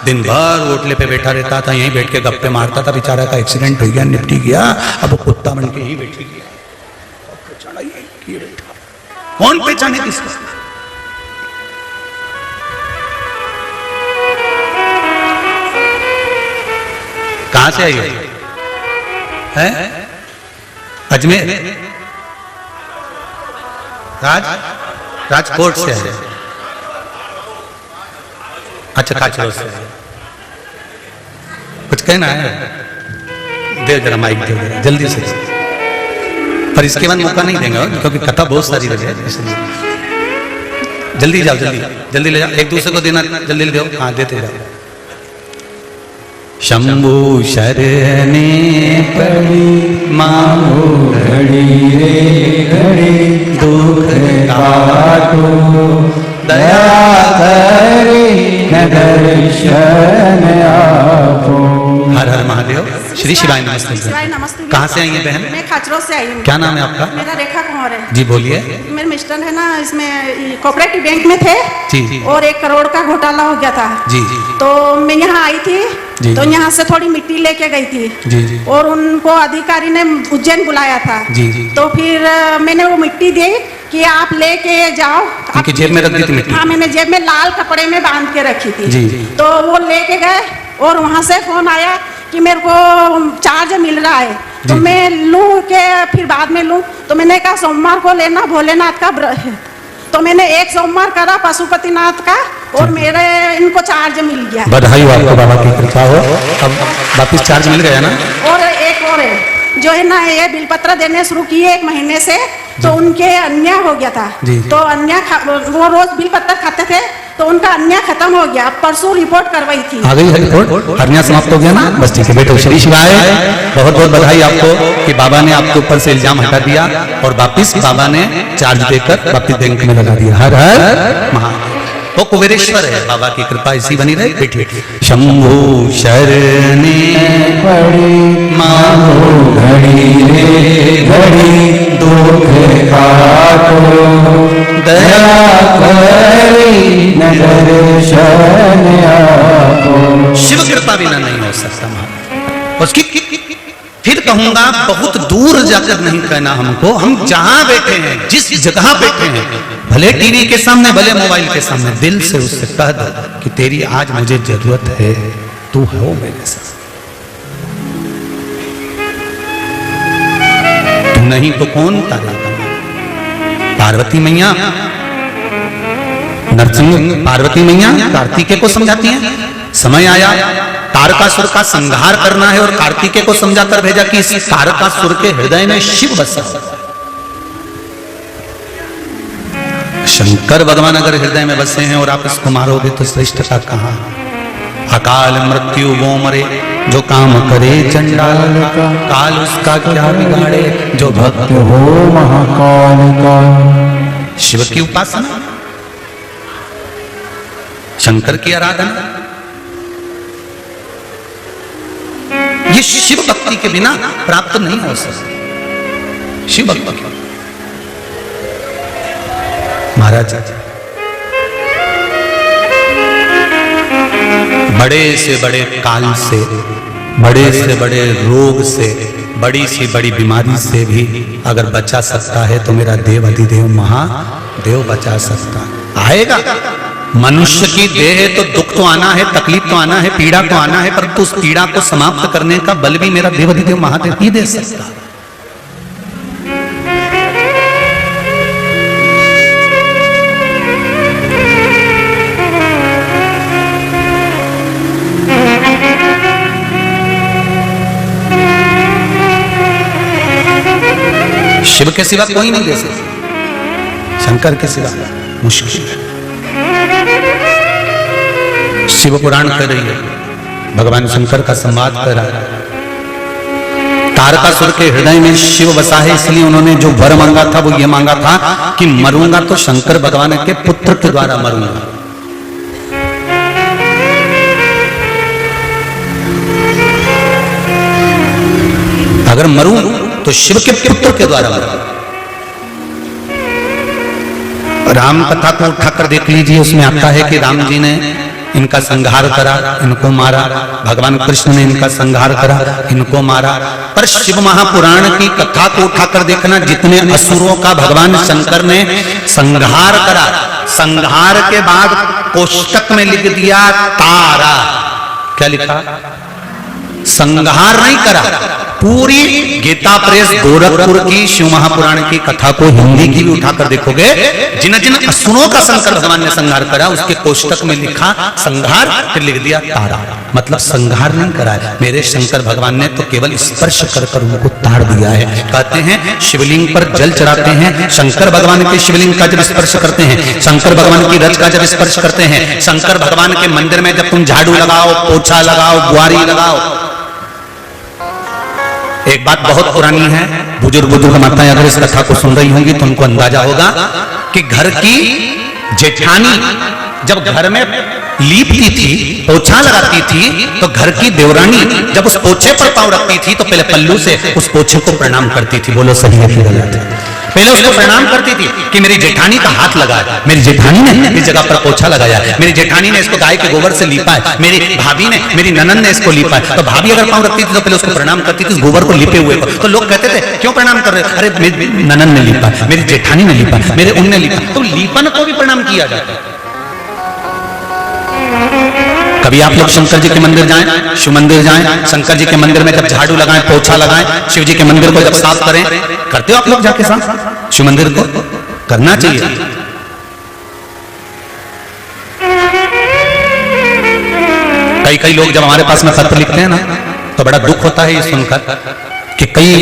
दिन भर ओटले पे बैठा रहता था, यहीं बैठ के गप्पे मारता था, बेचारा का एक्सीडेंट हो गया, निपटी गया, अब वो कुत्ता बन के ही बैठी गया। कौन पहचाने किसको? कहां से आई है? अजमेर, राजकोट से है। अच्छा, काचरो से है। कुछ कहना है? दे जरा माइक दे जरा जल्दी से, पर इसके बाद मौका नहीं देंगे क्योंकि कथा बहुत सारी रही है, इसलिए जल्दी जाओ, जल्दी ले जाओ, एक दूसरे को देना, जल्दी ले जाओ। हाँ, देते जाओ। शंभु शरणे पड़ी मांगो घड़ी रे घड़ी, दुख काटो दया करे दर्शन आपो। हर हर महादेव। श्री शिवाय नमस्ते। नमस्ते। कहाँ से आई है बहन? मैं खाचरों से आई हूँ। क्या नाम है आपका? मेरा रेखा कुंवर है। जी बोलिए। मेरे मिस्टर है ना, इसमें कोऑपरेटिव बैंक में थे जी, और 1 करोड़ का घोटाला हो गया था जी। तो मैं यहाँ आई थी जी, तो यहाँ से थोड़ी मिट्टी लेके गई थी जी, और उनको अधिकारी ने उज्जैन बुलाया था जी, जी। तो फिर मैंने वो मिट्टी दी कि आप लेके जाओ। आपकी जेब में रख दी थी मिट्टी? हाँ, मैंने जेब में लाल कपड़े में बांध के रखी थी जी। तो वो लेके गए और वहाँ से फोन आया कि मेरे को चार्ज मिल रहा है, तो मैं लूँ के फिर बाद में लूँ। तो मैंने कहा सोमवार को लेना, भोलेनाथ का व्रत है। तो मैंने 1 सोमवार करा पशुपतिनाथ का और मेरे इनको चार्ज मिल गया। बधाई हो आपको, बाबा की कृपा हो। अब वापिस चार्ज मिल गया ना? और एक और है जो है ना, ये बिल पत्र देने शुरू किए 1 महीने से, तो उनके अन्याय हो गया था जी। तो अन्याय वो रोज बिल पत्र खाते थे तो उनका अन्याय खत्म हो गया। परसों रिपोर्ट करवाई थी। आ गई है रिपोर्ट? अन्याय समाप्त हो गया ना? बस ठीक है बेटो। श्री शिवाय। बहुत बहुत बधाई आपको कि बाबा ने आपके ऊपर से इल्जाम हटा दिया और वापिस बाबा ने चार्ज देकर वापिस बैंक में लगा दिया। हर हर महादेव। वो कुबेरेश्वर है, बाबा की कृपा इसी बनी रहे। बैठिए। शंभु शरणे पड़ी मांगो घड़ी रे घड़ी, दुख काटो दया करे दर्शन आपो। शिव कृपा बिना नहीं हो सकता महाराज। उसकी फिर कहूंगा बहुत दूर जाकर नहीं कहना हमको, हम जहां बैठे हैं, जिस जगह बैठे हैं, भले टीवी के सामने, भले मोबाइल के सामने, दिल से उससे कह दो कि तेरी आज मुझे जरूरत है, तू हो मेरे साथ। तू नहीं तो कौन तारेगा? पार्वती मैया, नरसिंह पार्वती मैया कार्तिकेय को समझाती हैं। समय आया तारकासुर का संहार करना है और कार्तिकेय को समझाकर भेजा कि इस तारकासुर के हृदय में शिव बसा। शंकर भगवान अगर हृदय में बसे हैं और आप इसको मारोगे तो श्रेष्ठता कहां? अकाल मृत्यु वो मरे जो काम करे चंडाल का, काल उसका क्या बिगाड़े जो भक्त हो महाकाल का। शिव की उपासना, शंकर की आराधना, ये शिव भक्ति के बिना प्राप्त नहीं हो सकती। शिव भक्ति महाराज बड़े से बड़े काल से, बड़े से बड़े रोग से, बड़ी सी बड़ी बीमारी से भी अगर बचा सकता है तो मेरा देव अधिदेव महादेव बचा सकता है। आएगा मनुष्य की देह है तो दुख तो आना है, तकलीफ तो आना है, पीड़ा तो आना है, परंतु उस पीड़ा को समाप्त करने का बल भी मेरा देव अधिदेव महादेव ही दे सकता है। शिव के सिवा कोई नहीं दे सकता, शंकर के सिवा मुश्किल है। शिव पुराण कह रही है भगवान शंकर का संवाद करा। तारकासुर के हृदय में शिव बसा है, इसलिए उन्होंने जो वर मांगा था वो ये मांगा था कि मरूंगा तो शंकर भगवान के पुत्र के द्वारा मरूंगा। अगर मरूं तो शिव के पुत्र के द्वारा मरूंगा। राम कथा को उठाकर देख लीजिए, उसमें आता है कि राम जी ने इनका संहार करा, इनको मारा, भगवान कृष्ण ने इनका संहार करा, इनको मारा। पर शिव महापुराण की कथा को उठाकर देखना, जितने असुरों का भगवान शंकर ने संहार करा, संहार के बाद कोष्टक में लिख दिया तारा। क्या लिखा? संहार नहीं करा। पूरी गीता प्रेस गोरखपुर की शिव महापुराण की कथा को हिंदी की भी उठाकर देखोगे, जिन जिन असुरों का शंकर भगवान ने संहार करा उसके कोष्टक में लिखा संहार, फिर लिख दिया तारा। मतलब संहार नहीं करा है, मेरे शंकर भगवान ने तो केवल स्पर्श कर कर उनको ताड़ दिया है। कहते हैं शिवलिंग पर जल चढ़ाते हैं, शंकर भगवान के शिवलिंग का जब स्पर्श करते हैं, शंकर भगवान की रज का जब स्पर्श करते हैं, शंकर भगवान के मंदिर में जब तुम झाड़ू लगाओ, पोछा लगाओ, बुआरी लगाओ। एक बात बहुत पुरानी है, बुजुर्ग माताएं अगर इस कथा को सुन रही होंगी तो उनको अंदाजा होगा कि घर की जेठानी जब घर में लीपती थी, पोछा लगाती थी, तो घर की देवरानी जब उस पोछे पर पांव रखती थी तो पहले पल्लू से उस पोछे को प्रणाम करती थी। बोलो सही है कि गलत है? पहले उसको प्रणाम करती थी कि मेरी जेठानी का हाथ लगा है, मेरी जेठानी ने इस जगह पर पोछा लगाया है, मेरी जेठानी ने इसको गाय के गोबर से लीपा है, मेरी भाभी ने, मेरी ननन ने इसको लीपा है। तो भाभी अगर पांव रखती थी तो पहले उसको प्रणाम करती थी, गोबर को लिपे हुए को। तो लोग कहते थे क्यों प्रणाम कर रहे? अरे मेरी ननन ने लीपा, मेरी जेठानी ने लीपा, मेरे उनने लीपा। तो लीपन को भी प्रणाम किया जाता है। कभी आप लोग शंकर जी के मंदिर जाएं, शिव मंदिर जाएं, शंकर जी के मंदिर में जब झाड़ू लगाएं, पोछा लगाएं, शिव जी के मंदिर को जब साफ करें, करते हो आप लोग जाके साफ? शिव मंदिर को करना चाहिए। कई लोग जब हमारे पास में पत्र लिखते हैं ना तो बड़ा दुख होता है ये सुनकर कि कई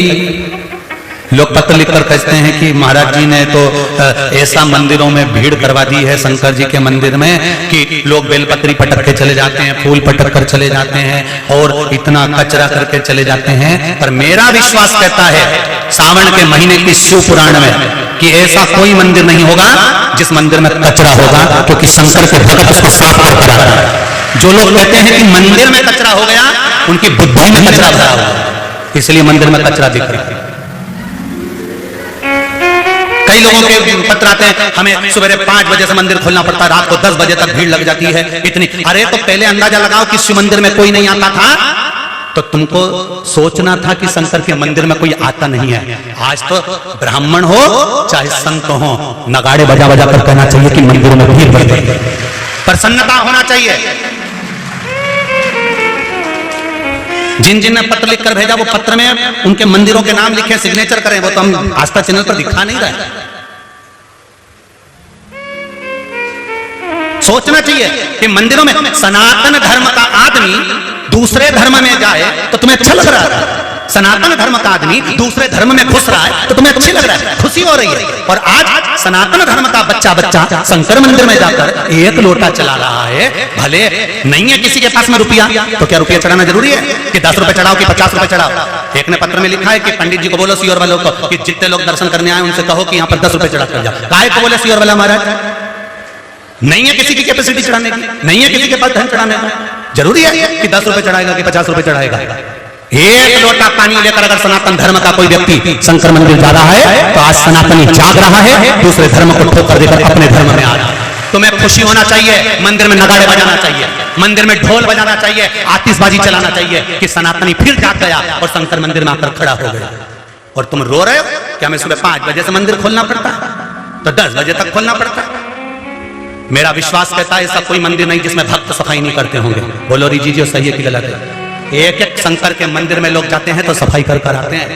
लोग पत्र लिखकर कहते हैं कि महाराज जी ने तो ऐसा मंदिरों में भीड़ करवा दी है शंकर जी के मंदिर में कि लोग बेलपत्री पटक के चले जाते हैं, फूल पटक कर चले जाते हैं और इतना कचरा करके चले जाते हैं। पर मेरा विश्वास कहता है सावन के महीने की शिव पुराण में कि ऐसा कोई मंदिर नहीं होगा जिस मंदिर में कचरा होगा, क्योंकि शंकर के भक्त उसको साफ करता है। जो लोग कहते हैं कि मंदिर में कचरा हो गया, उनकी बुद्धि में कचरा भरा हुआ, इसलिए मंदिर में कचरा दिख रहा है। कई लोगों के पत्र आते हैं हमें सुबह 5 बजे से मंदिर खोलना पड़ता है, रात को 10 बजे तक भीड़ लग जाती है इतनी। अरे तो पहले अंदाजा लगाओ कि शिव मंदिर में कोई नहीं आता था, तो तुमको सोचना था कि शंकर के मंदिर में कोई आता नहीं है। आज तो ब्राह्मण हो चाहे संत हो, नगाड़े बजा बजा कर कहना चाहिए कि मंदिर में भीड़ बढ़ गई, प्रसन्नता होना चाहिए। जिन जिन ने पत्र लिखकर भेजा वो पत्र में उनके मंदिरों के नाम लिखे, सिग्नेचर करें, वो तो हम आस्था चैनल पर दिखा नहीं रहे। सोचना चाहिए कि मंदिरों में सनातन धर्म का आदमी दूसरे धर्म में जाए तो तुम्हें अच्छा लग रहा है, सनातन धर्म का आदमी दूसरे धर्म में घुस रहा है तो तुम्हें अच्छी लग रहा है, खुशी हो रही है। और आज सनातन धर्म का बच्चा शंकर मंदिर में जाकर 1 लोटा चला रहा है। भले नहीं है किसी के पास में रुपया, तो क्या रुपया चढ़ाना जरूरी है कि 10 रुपए चढ़ाओ कि 50 रुपए चढ़ाओ? एक ने पत्र में लिखा है कि पंडित जी को बोलो सियोर वालों को कि जितने लोग दर्शन करने आए उनसे कहो कि यहाँ पर 10 रुपए चढ़ा कर जाओ। काहे को बोले सियोर वाला महाराज? नहीं है किसी की कैपेसिटी चढ़ाने की, नहीं है किसी के पास धन चढ़ाने का। जरूरी है कि 10 रुपए चढ़ाएगा कि 50 रुपए चढ़ाएगा? 1 लोटा पानी लेकर अगर सनातन धर्म का कोई व्यक्ति शंकर मंदिर जा रहा है तो आज सनातनी जाग रहा है, दूसरे धर्म को ठोकर देकर अपने धर्म में आ रहा है। तुम्हें खुशी होना चाहिए, मंदिर में नगाड़े बजाना चाहिए, मंदिर में ढोल बजाना चाहिए, आतिशबाजी चलाना चाहिए कि सनातनी फिर जाग गया और शंकर मंदिर में आकर खड़ा हो गया। और तुम रो रहे हो कि हमें सुबह 5 बजे से मंदिर खोलना पड़ता है तो 10 बजे तक खोलना पड़ता है। मेरा विश्वास कहता है ऐसा कोई मंदिर नहीं जिसमें भक्त सफाई नहीं करते होंगे। बोलो रीजी जी सही है कि गलत है? एक शंकर के मंदिर में लोग जाते हैं तो सफाई कर कर आते हैं।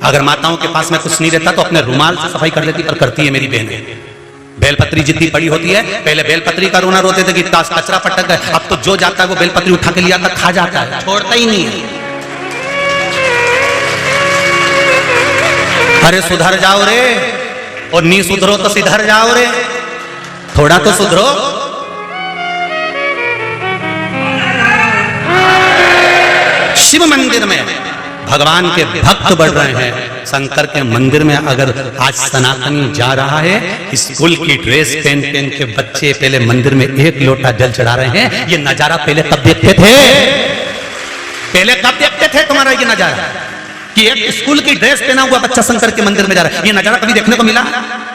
अगर माताओं के पास में कुछ नहीं रहता तो अपने रुमाल से सफाई कर लेती, पर करती है मेरी बहन। बेलपत्री जितनी पड़ी होती है, पहले बेलपत्री का रोना रोते थे कि कचरा पटक गए, अब तो जो जाता है वो बेलपत्री उठा के लिया था, खा जाता है, छोड़ता ही नहीं है। अरे सुधर जाओ रे, और नहीं सुधरो तो सिधर जाओ रे, थोड़ा तो सुधरो। शिव मंदिर में भगवान के भक्त बढ़ रहे हैं। शंकर के मंदिर में अगर आज सनातनी जा रहा है, स्कूल की ड्रेस पहन पहन के बच्चे पहले मंदिर में 1 लोटा जल चढ़ा रहे हैं। ये नजारा पहले कब देखते थे? पहले कब देखते थे तुम्हारा ये नजारा कि एक स्कूल की ड्रेस पहना हुआ बच्चा शंकर के मंदिर में जा रहा है? ये नजारा कभी देखने को मिला?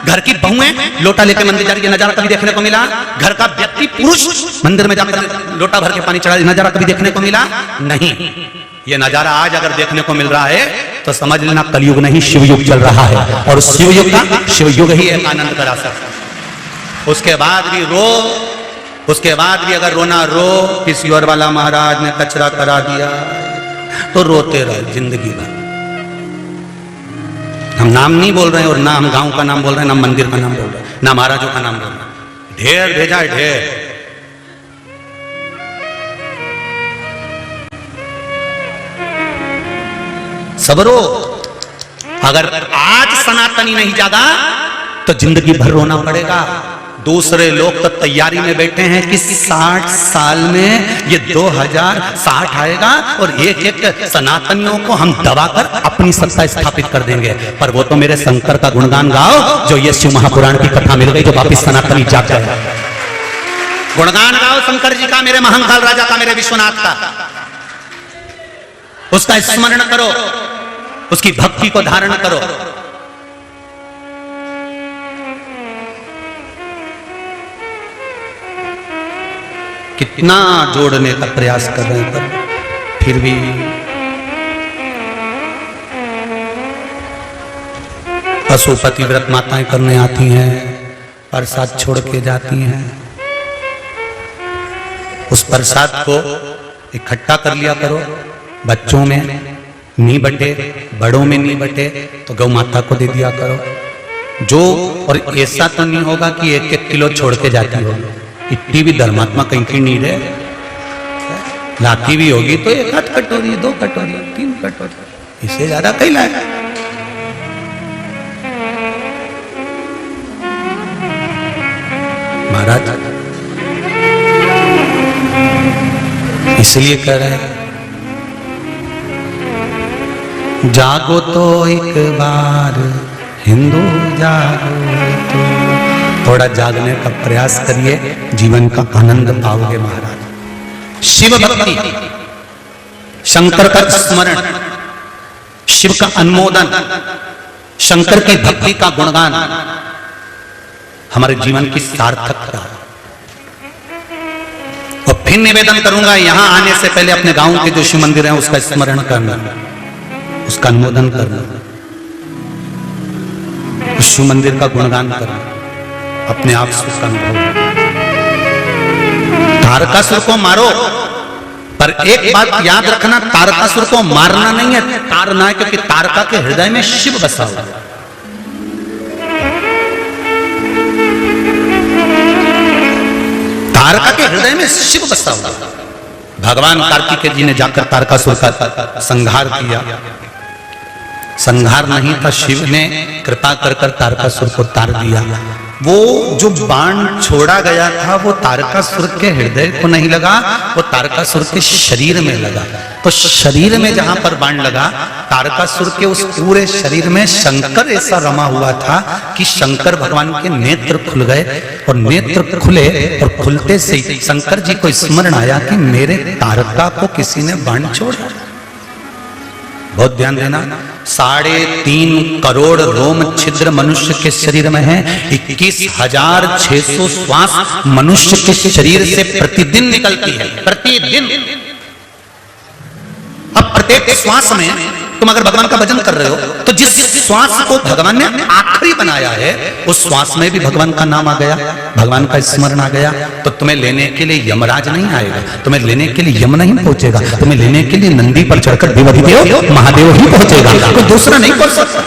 घर की बहुएं लोटा लेकर मंदिर जा रही है, नजारा कभी देखने को मिला? घर का व्यक्ति पुरुष मंदिर में जाकर लोटा भर के पानी चढ़ा, नजारा कभी देखने को मिला? नहीं। ये नजारा आज अगर देखने को मिल रहा है तो समझ लेना कलयुग नहीं, शिवयुग चल रहा है। और शिवयुग ही एक आनंद करा सकता। उसके बाद भी रो, उसके बाद भी अगर रोना रो, किसी और वाला महाराज ने कचरा करा दिया तो रोते रहे जिंदगी भर। हम नाम नहीं बोल रहे हैं और ना हम गांव का नाम बोल रहे हैं, ना मंदिर का नाम बोल रहे हैं, ना महाराजों का नाम बोल रहे हैं। ढेर भेजा है ढेर। सबरो, अगर आज सनातनी नहीं जागा तो जिंदगी भर रोना पड़ेगा। दूसरे लोग तो तैयारी में बैठे हैं कि 60 साल में ये 2060 आएगा और एक एक सनातनियों को हम दबाकर अपनी सत्ता स्थापित कर देंगे। पर वो तो मेरे शंकर का गुणगान गाओ जो ये शिव महापुराण की कथा मिल गई, जो वापिस सनातनी जाग गए। गुणगान गाओ शंकर जी का, मेरे महाकाल राजा का, मेरे विश्वनाथ का। उसका स्मरण करो, उसकी भक्ति को धारण करो। कितना जोड़ने का प्रयास कर रहे हैं पर फिर भी पशुपति व्रत माताएं करने आती हैं, प्रसाद छोड़ के जाती हैं। उस प्रसाद को इकट्ठा कर लिया करो, बच्चों में नहीं बटे, बड़ों में नहीं बटे तो गौ माता को दे दिया करो। जो और ऐसा तो नहीं होगा कि 1-1 किलो छोड़ के जाती हो। इतनी भी धर्मात्मा कहीं की नीड है? लाती भी होगी तो 1 कटोरी, 2 कटोरी, 3 कटोरी, इससे ज्यादा कहीं लाए। महाराज इसलिए कह रहे हैं जागो तो एक बार हिंदू जागो तो। थोड़ा जागने का प्रयास करिए, जीवन का आनंद पाओगे महाराज। शिव भक्ति, शंकर का स्मरण, शिव का अनुमोदन, शंकर की भक्ति का गुणगान हमारे जीवन की सार्थकता। और फिर निवेदन करूंगा, यहां आने से पहले अपने गांव के जो शिव मंदिर है उसका स्मरण करना, उसका अनुमोदन करना, उस शिव मंदिर का गुणगान करना, अपने आप से उसका अनुभव। तारकासुर को मारो, पर एक बात याद रखना, तारकासुर को मारना नहीं है, तारना है, क्योंकि तारका के हृदय में शिव बसा हुआ है। तारका के हृदय में शिव बसा हुआ है। भगवान कार्तिकेय जी ने जाकर तारकासुर का संहार किया। संहार नहीं था, शिव ने कृपा कर तारकासुर को तार दिया। वो जो बाण छोड़ा गया था वो तारकासुर के हृदय को नहीं लगा, वो तारकासुर के शरीर में लगा। तो शरीर में जहां पर बाण लगा, तारकासुर के उस पूरे शरीर में शंकर ऐसा रमा हुआ था कि शंकर भगवान के नेत्र खुल गए। और नेत्र खुले और खुलते से शंकर जी को स्मरण आया कि मेरे तारका को किसी ने बाण छोड़ा। बहुत ध्यान देना, 3.5 करोड़ रोम छिद्र मनुष्य के शरीर में है। 21,600 श्वास मनुष्य के शरीर से प्रतिदिन निकलती है, प्रतिदिन। अब प्रत्येक श्वास में तुम अगर भगवान का भजन कर रहे हो तो जिस श्वास को भगवान ने आखिरी बनाया है उस श्वास में भी भगवान का नाम आ गया, भगवान का स्मरण आ गया। तो तुम्हें लेने के लिए यमराज नहीं आएगा, तुम्हें लेने के लिए यम नहीं पहुंचेगा, तुम्हें लेने के लिए नंदी पर चढ़कर देवाधिदेव महादेव ही पहुंचेगा, कोई दूसरा नहीं पहुंच सकता।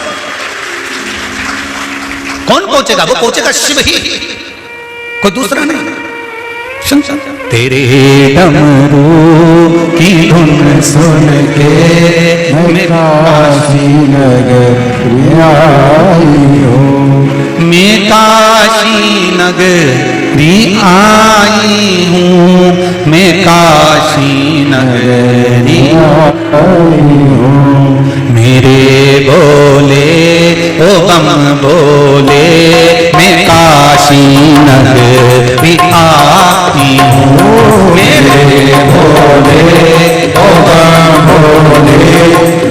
कौन पहुंचेगा? वो पहुंचेगा शिव ही, कोई दूसरा नहीं। तेरे डमरू की धुन सुन के मैं काशी नगरी आई हूँ, मैं काशी नगरी आई हूँ। मैं काशी नगरी मेरे बोले ओ बम बोले मैं काशी नगरी आती हूँ मेरे बोले ओ बम बोले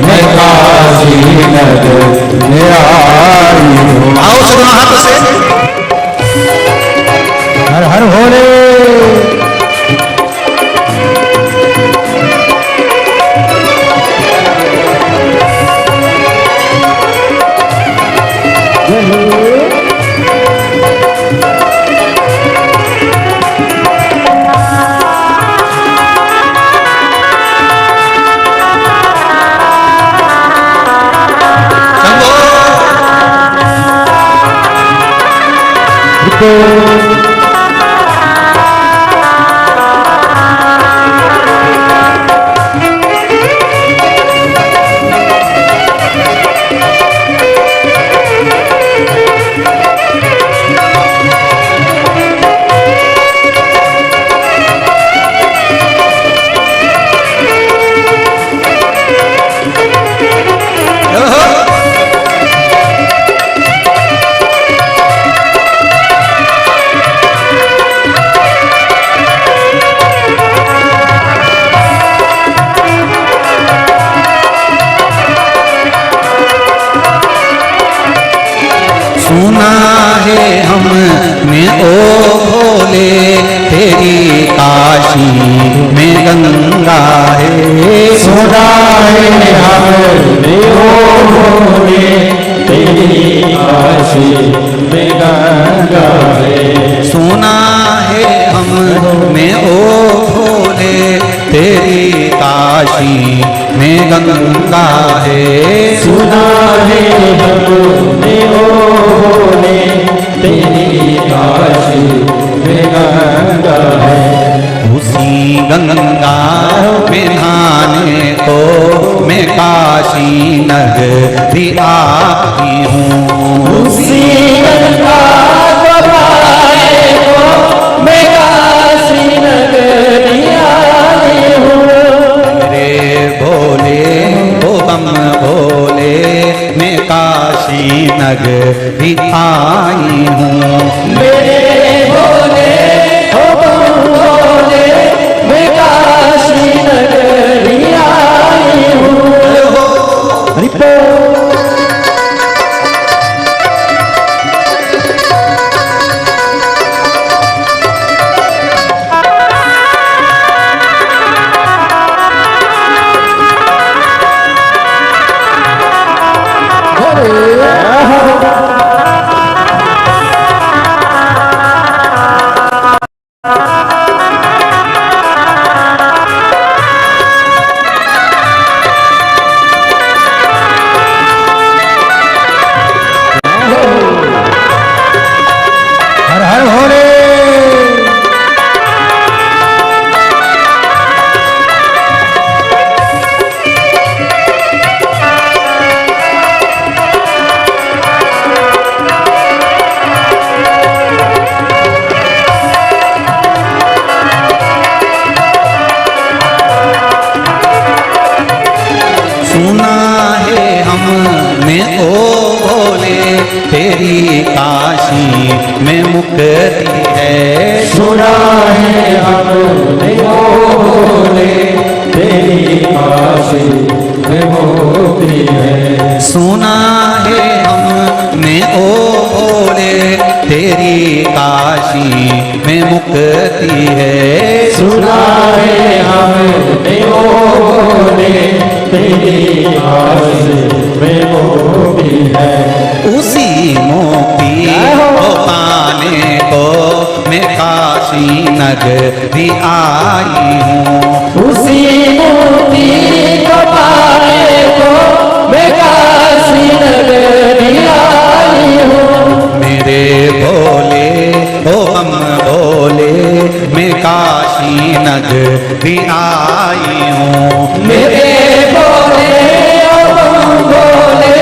मैं काशी नगरी आई हूँ। आओ सुनो हाथ से हर हर भोले। सुना है हमने ओ भोले तेरी काशी में गंगा है सुना है हमने ओ भोले तेरी काशी में गंगा है सुना है हमने ओ भोले तेरी काशी में गंगा है सुना है हमने ओ भोले तेरी काशी में गंगा है उसी गंगा में नहाने को मैं काशी नगरी आई हूँ उसी गंगा को मैं काशी नगरी आई हूँ मेरे भोले ओ बम भोले मैं काशी नगरी आई हूँ मेरे भोले ओ बम भोले मैं काशी नगरी आई हूँ। सुना है हमने ओ भोले तेरी काशी में मुक्ति है सुना है हमने ओ भोले तेरी काशी में मुक्ति है सुना है हमने ओ भोले तेरी काशी में मुक्ति है सुना है हमने ओ भोले तेरी काशी में मुक्ति है उसी मुक्ति को पाने को मैं काशी नगरी आई हूँ उसी मुक्ति को पाने को मैं काशी नगरी आई हूँ मेरे भोले ओ हम भोले मैं काशी नगरी आई हूँ मेरे भोले ओ हम भोले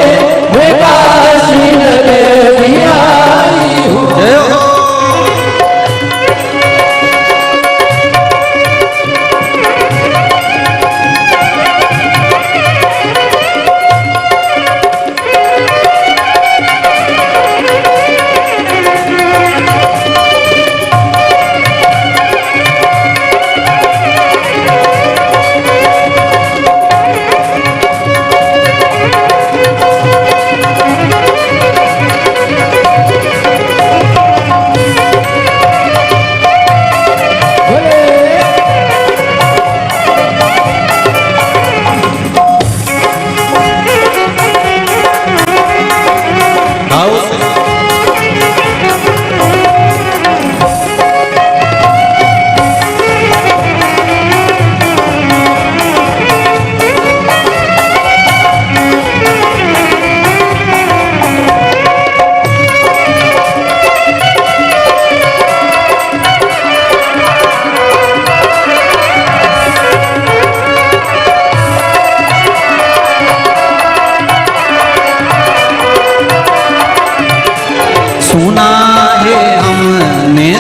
मैं काशी नगरी आई हूँ।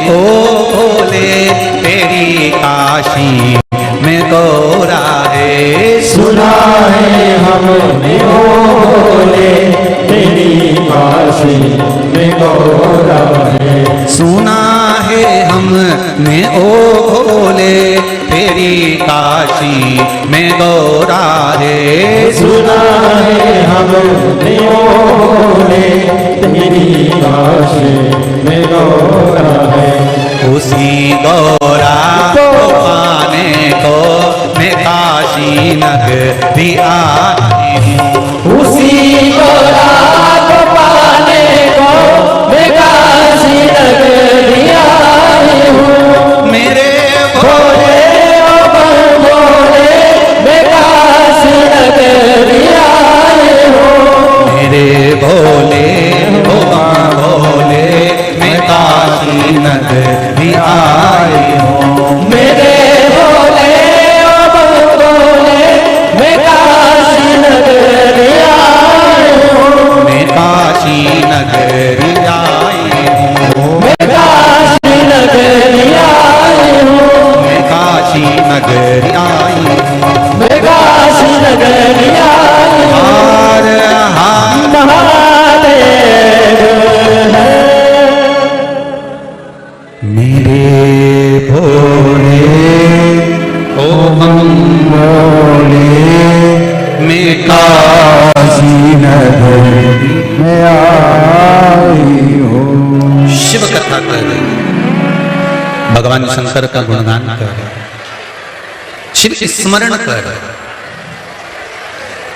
ओ भोले तेरी काशी में गौरा है। सुना है हमने ओ भोले तेरी काशी में गौरा है। सुना है हमने ओ भोले तेरी काशी में गौरा है। सुना है हमने ओ भोले तेरी काशी में गौरा है। उसी गौरा को पाने को मैं काशी नगरी आई हूँ। उसी गौरा को पाने को मैं काशी नगरी आई हूँ। मेरे भोले ओ भोले मैं काशी नगरी आई हूँ। मेरे भोले ओ भोले मैं काशी नगरी आई हूँ। मेरे भोले ओ भोले मैं काशी नगरी आई हूँ। मैं काशी नगरी आई हूँ। मैं काशी नगरी आई हूँ। मैं काशी नगरी आई हूँ। मैं काशी नगरी आई हूँ। हर हर महादेव है। मेरे भोले ओ भोले मैं काशी नगरी में आई हूँ। शिव कथा कर रही है, भगवान शंकर का गुणगान कर रहे हैं, शिव स्मरण कर रहे हैं।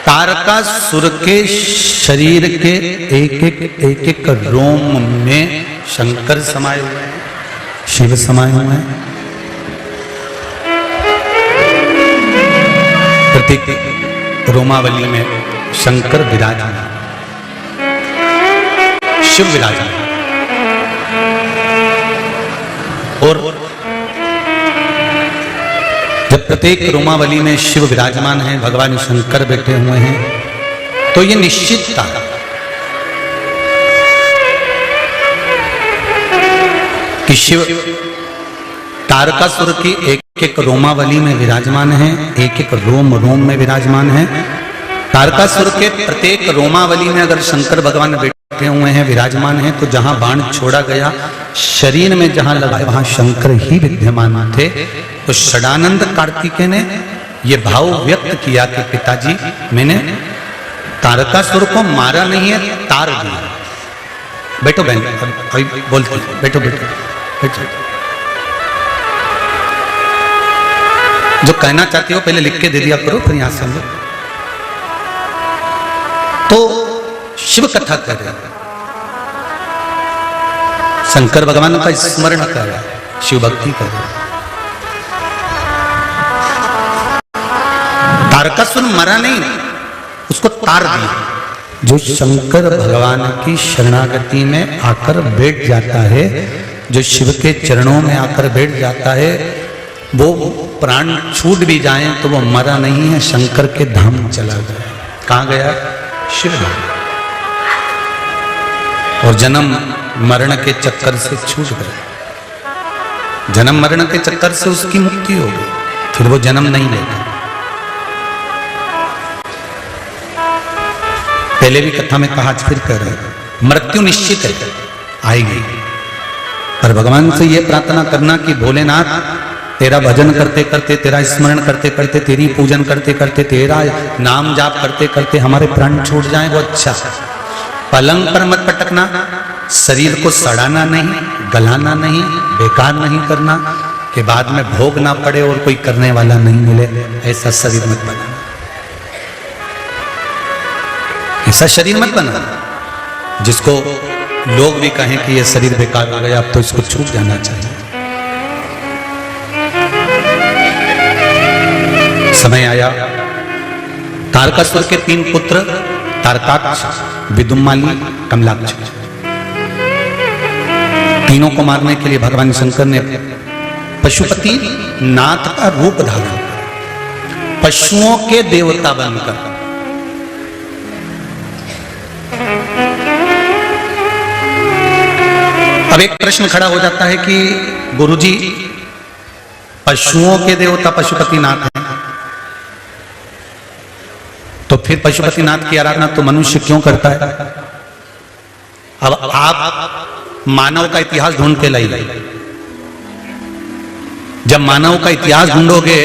तारकासुर के शरीर के एक एक रोम में शंकर समाये हुए हैं, शिव समाये हुए हैं। प्रत्येक रोमावली में शंकर विराजमान, शिव विराजमान। और जब प्रत्येक रोमावली में शिव विराजमान है, भगवान शंकर बैठे हुए हैं, तो ये निश्चित था कि शिव तारकासुर की एक एक रोमावली में विराजमान है, एक एक रोम रोम में विराजमान है। तारकासुर के प्रत्येक रोमावली में अगर शंकर भगवान बैठे हुए हैं, विराजमान हैं, तो जहां बाण छोड़ा गया शरीर में जहां लगा वहां शंकर ही विद्यमान थे। तो षडानंद कार्तिकेय ने यह भाव व्यक्त किया कि पिताजी मैंने तारकासुर को मारा नहीं है, तार दिया। बैठो बहन, अभी बोलती, बैठो बैठो बैठो। जो कहना चाहती हो पहले लिख के दे दिया करो, फिर यहां समझो। तो शिव कथा कर रहे हैं, शंकर भगवान का स्मरण कर रहे हैं, शिव भक्ति कर रहे हैं। तारकासुर मरा नहीं, उसको तार दिया। जो शंकर भगवान की शरणागति में आकर बैठ जाता है, जो शिव के चरणों में आकर बैठ जाता है, वो प्राण छूट भी जाए तो वो मरा नहीं है, शंकर के धाम चला गया। कहाँ गया? शिव धाम। और जन्म मरण के चक्कर से छूट गया। जन्म मरण के चक्कर से उसकी मुक्ति हो गई, फिर वो जन्म नहीं लेगा। पहले भी कथा में कहा, फिर कह रहे हैं, मृत्यु निश्चित है, आएगी। पर भगवान से ये प्रार्थना करना कि भोलेनाथ तेरा भजन करते करते, तेरा स्मरण करते करते, तेरी पूजन करते करते, तेरा नाम जाप करते करते हमारे प्राण छूट जाएं, वो अच्छा। पलंग पर मत पटकना, शरीर को सड़ाना नहीं, गलाना नहीं, बेकार नहीं करना कि बाद में भोग ना पड़े और कोई करने वाला नहीं मिले, ऐसा शरीर मत बनाना। ऐसा शरीर मत बनाना जिसको लोग भी कहें कि ये शरीर बेकार हो गया, अब तो इसको छूट जाना चाहिए। समय आया, तारकासुर के 3 पुत्र तारकाक्ष, विदुम्माली, कमलाक्ष, तीनों को मारने के लिए भगवान शंकर ने पशुपति नाथ का रूप धारण कर, पशुओं के देवता बनकर अब एक प्रश्न खड़ा हो जाता है कि गुरुजी, पशुओं के देवता पशुपतिनाथ हैं, तो फिर पशुपतिनाथ की आराधना तो मनुष्य क्यों करता है? अब आप मानव का इतिहास ढूंढ के लाइए। जब मानव का इतिहास ढूंढोगे